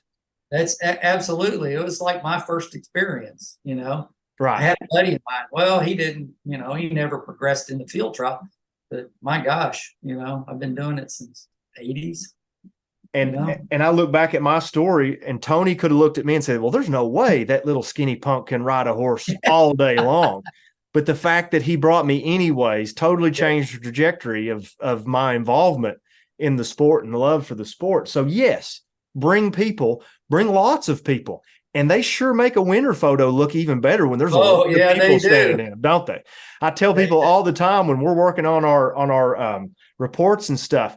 [SPEAKER 2] That's absolutely. It was like my first experience,
[SPEAKER 3] Right.
[SPEAKER 2] I had a buddy of mine. Well, he didn't, he never progressed in the field trial, but my gosh, I've been doing it since the 80s.
[SPEAKER 3] And I look back at my story, and Tony could have looked at me and said, well, there's no way that little skinny punk can ride a horse all day long. But the fact that he brought me anyways totally changed the trajectory of my involvement in the sport and the love for the sport. So yes, bring lots of people. And they sure make a winter photo look even better when there's a lot of people standing in them, don't they? I tell people all the time when we're working on our reports and stuff,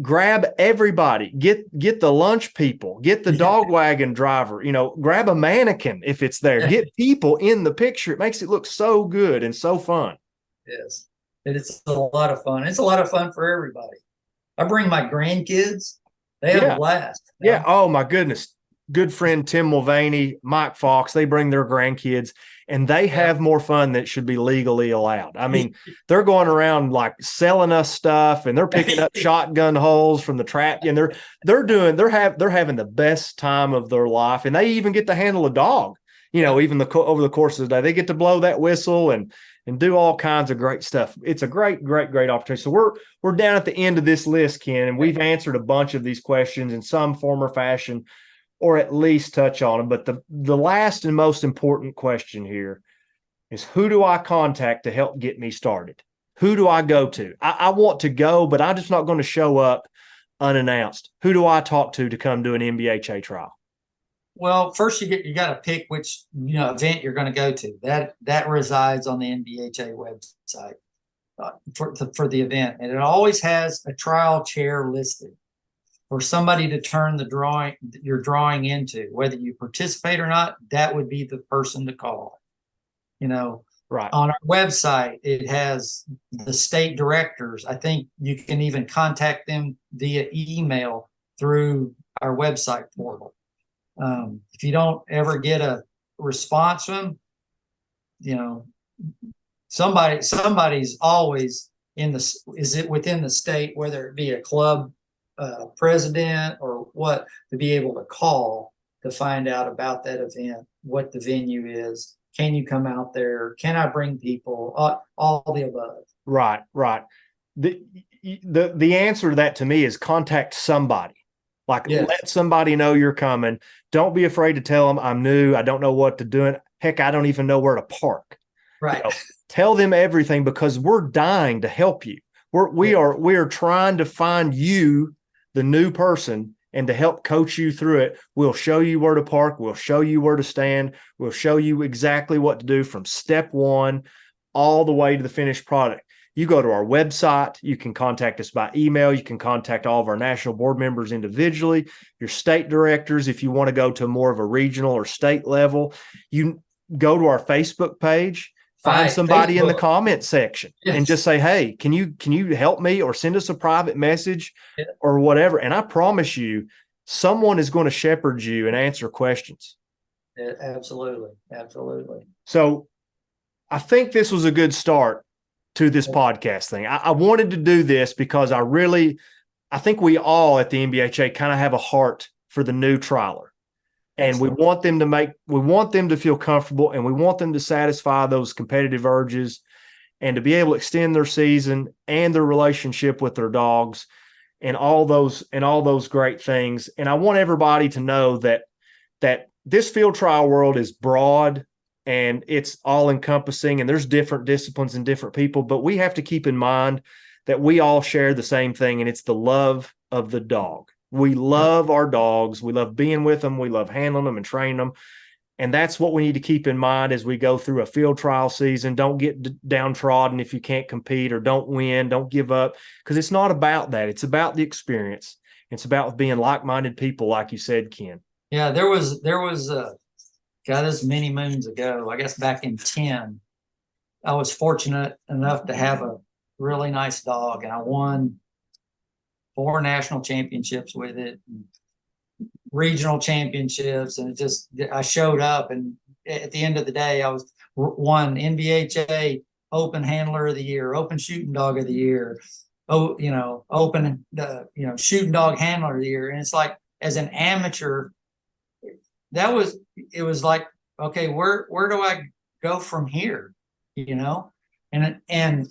[SPEAKER 3] grab everybody, get the lunch people, get the dog wagon driver, grab a mannequin if it's there, get people in the picture. It makes it look so good and so fun.
[SPEAKER 2] Yes, it's a lot of fun. It's a lot of fun for everybody. I bring my grandkids. They have a blast.
[SPEAKER 3] Yeah. Oh my goodness. Good friend Tim Mulvaney, Mike Fox, they bring their grandkids and they have more fun that should be legally allowed. I mean, they're going around like selling us stuff and they're picking up shotgun holes from the trap and they're having the best time of their life. And they even get to handle a dog, even over the course of the day, they get to blow that whistle and do all kinds of great stuff. It's a great, great, great opportunity. So we're down at the end of this list, Ken, and we've answered a bunch of these questions in some form or fashion, or at least touch on them. But the last and most important question here is, who do I contact to help get me started? Who do I go to? I want to go, but I'm just not going to show up unannounced. Who do I talk to come do an NBHA trial?
[SPEAKER 2] Well, first you got to pick which event you're going to go to. That resides on the NBHA website for the event, and it always has a trial chair listed for somebody to turn your drawing into. Whether you participate or not, that would be the person to call.
[SPEAKER 3] Right.
[SPEAKER 2] On our website, it has the state directors. I think you can even contact them via email through our website portal. If you don't ever get a response from them, somebody's always is it within the state, whether it be a club president or what, to be able to call to find out about that event, what the venue is. Can you come out there? Can I bring people? All the above.
[SPEAKER 3] Right. The answer to that to me is contact somebody. Let somebody know you're coming. Don't be afraid to tell them, I'm new. I don't know what to do. Heck, I don't even know where to park.
[SPEAKER 2] Right.
[SPEAKER 3] Tell them everything, because we're dying to help you. We are trying to find you, the new person, and to help coach you through it. We'll show you where to park. We'll show you where to stand. We'll show you exactly what to do from step one all the way to the finished product. You go to our website. You can contact us by email. You can contact all of our national board members individually, your state directors. If you want to go to more of a regional or state level, you go to our Facebook page, find somebody in the comment section and just say, hey, can you help me, or send us a private message or whatever. And I promise you, someone is going to shepherd you and answer questions.
[SPEAKER 2] Yeah, absolutely. Absolutely.
[SPEAKER 3] So I think this was a good start to this podcast thing. I wanted to do this because I think we all at the NBHA kind of have a heart for the new trialer. And we want them to feel comfortable, and we want them to satisfy those competitive urges and to be able to extend their season and their relationship with their dogs and all those great things. And I want everybody to know that this field trial world is broad and it's all encompassing, and there's different disciplines and different people, but we have to keep in mind that we all share the same thing, and it's the love of the dog. We love our dogs. We love being with them. We love handling them and training them. And that's what we need to keep in mind as we go through a field trial season. Don't get downtrodden if you can't compete, or don't win, don't give up, because it's not about that. It's about the experience. It's about being like-minded people, like you said, Ken.
[SPEAKER 2] Yeah, there was God, this is many moons ago, I guess back in 10, I was fortunate enough to have a really nice dog, and I won 4 national championships with it, regional championships, and I showed up, and at the end of the day, I was won NBHA Open Handler of the Year, Open Shooting Dog of the Year, Open Shooting Dog Handler of the Year. And it's like, as an amateur, it was like, okay, where do I go from here? And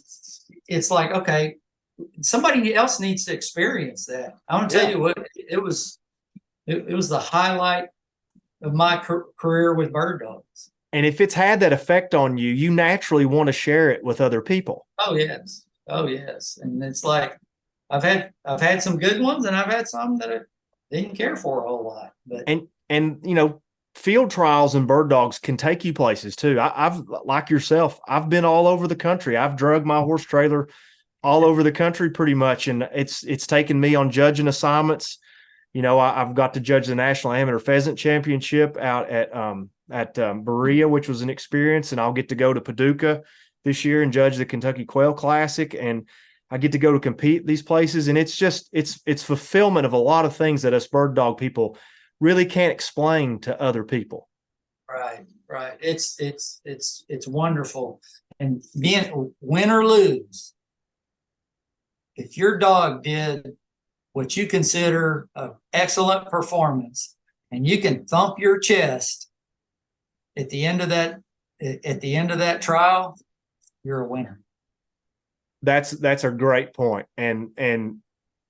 [SPEAKER 2] it's like, okay, somebody else needs to experience that. I want to tell you what, it was the highlight of my career with bird dogs.
[SPEAKER 3] And if it's had that effect on you, you naturally want to share it with other people.
[SPEAKER 2] Oh yes. And it's like, I've had some good ones, and I've had some that I didn't care for a whole lot. But
[SPEAKER 3] field trials and bird dogs can take you places too. I've, like yourself, I've been all over the country. I've drugged my horse trailer all over the country pretty much, and it's taken me on judging assignments. I've got to judge the National Amateur Pheasant Championship out at Berea, which was an experience, and I'll get to go to Paducah this year and judge the Kentucky Quail Classic, and I get to go to compete these places, and it's fulfillment of a lot of things that us bird dog people really can't explain to other people.
[SPEAKER 2] Right. It's wonderful, and being win or lose, if your dog did what you consider an excellent performance, and you can thump your chest at the end of that trial, you're a winner.
[SPEAKER 3] That's a great point. And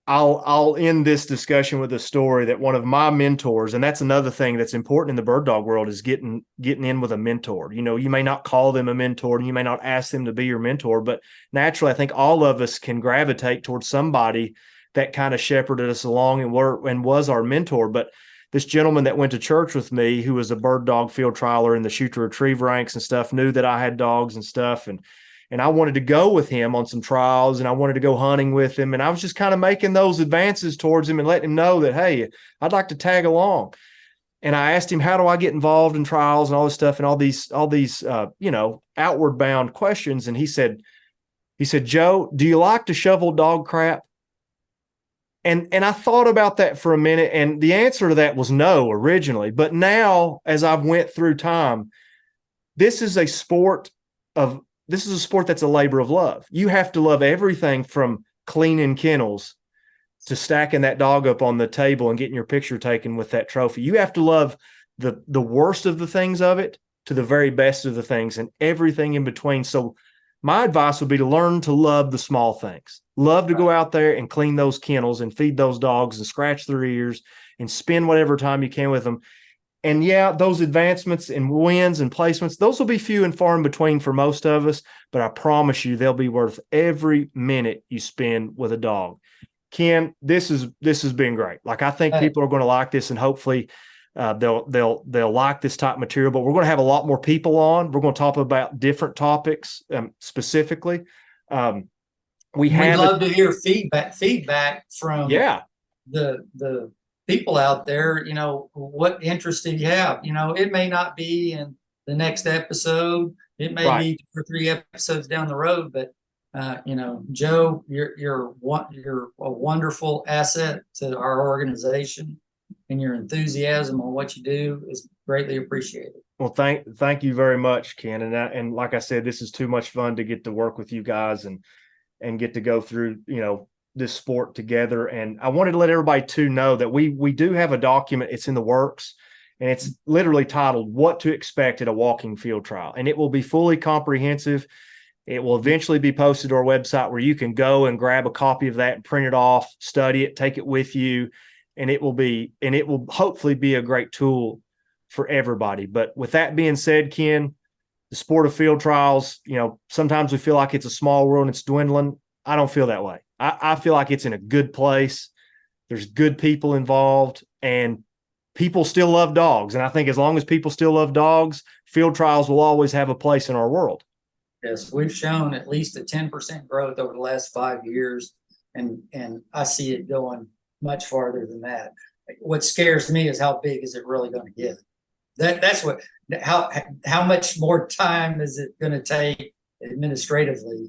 [SPEAKER 3] I'll end this discussion with a story that one of my mentors, and that's another thing that's important in the bird dog world, is getting in with a mentor. You may not call them a mentor, and you may not ask them to be your mentor, but naturally, I think all of us can gravitate towards somebody that kind of shepherded us along and was our mentor. But this gentleman that went to church with me, who was a bird dog field trialer in the shoot to retrieve ranks and stuff, knew that I had dogs and stuff. And I wanted to go with him on some trials, and I wanted to go hunting with him. And I was just kind of making those advances towards him and letting him know that, hey, I'd like to tag along. And I asked him, how do I get involved in trials and all this stuff and all these outward bound questions. And he said, Joe, do you like to shovel dog crap? And I thought about that for a minute, and the answer to that was no originally. But now, as I've went through time, this is a sport that's a labor of love. You have to love everything from cleaning kennels to stacking that dog up on the table and getting your picture taken with that trophy. You have to love the worst of the things of it to the very best of the things, and everything in between. So my advice would be to learn to love the small things. Love to go out there and clean those kennels and feed those dogs and scratch their ears and spend whatever time you can with them. And yeah, those advancements and wins and placements, those will be few and far in between for most of us, but I promise you they'll be worth every minute you spend with a dog. Ken, this has been great. Like, I think people are going to like this, and hopefully they'll like this type of material. But we're going to have a lot more people on. We're going to talk about different topics specifically. We'd
[SPEAKER 2] love to hear feedback from the people out there. What interest do you have? It may not be in the next episode. It may be 2 or 3 episodes down the road, but Joe, you're a wonderful asset to our organization, and your enthusiasm on what you do is greatly appreciated.
[SPEAKER 3] Well, thank you very much, Ken. And like I said, this is too much fun to get to work with you guys and get to go through, this sport together. And I wanted to let everybody too know that we do have a document. It's in the works, and it's literally titled "What to Expect at a Walking Field Trial," and it will be fully comprehensive. It will eventually be posted to our website, where you can go and grab a copy of that and print it off, study it, take it with you, and it will hopefully be a great tool for everybody. But with that being said, Ken, the sport of field trials, sometimes we feel like it's a small world and it's dwindling. I don't feel that way. I feel like it's in a good place. There's good people involved, and people still love dogs. And I think as long as people still love dogs, field trials will always have a place in our world.
[SPEAKER 2] Yes, we've shown at least a 10% growth over the last 5 years, and I see it going much farther than that. What scares me is how big is it really going to get? That's what, how much more time is it going to take administratively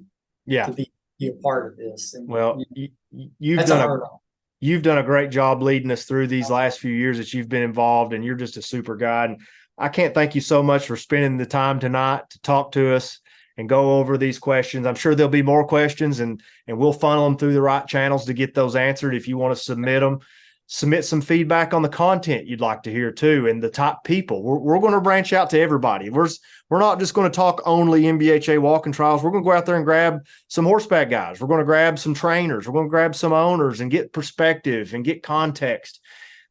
[SPEAKER 2] to be a part of this? And,
[SPEAKER 3] well, you've done a great job leading us through these last few years that you've been involved, and you're just a super guy. And I can't thank you so much for spending the time tonight to talk to us and go over these questions. I'm sure there'll be more questions, and we'll funnel them through the right channels to get those answered. If you want to submit them, submit some feedback on the content you'd like to hear too, and the top people. We're going to branch out to everybody. We're not just going to talk only NBHA walking trials. We're going to go out there and grab some horseback guys. We're going to grab some trainers. We're going to grab some owners and get perspective and get context.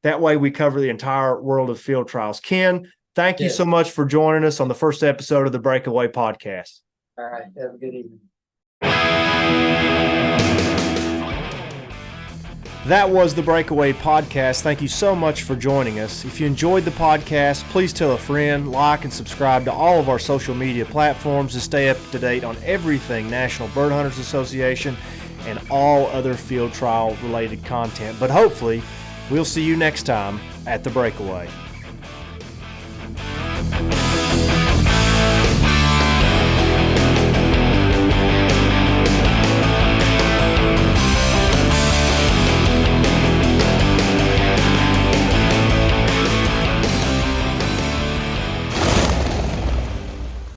[SPEAKER 3] That way we cover the entire world of field trials. Ken, thank you so much for joining us on the first episode of the Breakaway podcast.
[SPEAKER 2] All right. Have a good evening.
[SPEAKER 3] That was the Breakaway podcast. Thank you so much for joining us. If you enjoyed the podcast, please tell a friend, like, and subscribe to all of our social media platforms to stay up to date on everything National Bird Hunters Association and all other field trial related content. But hopefully, we'll see you next time at the Breakaway.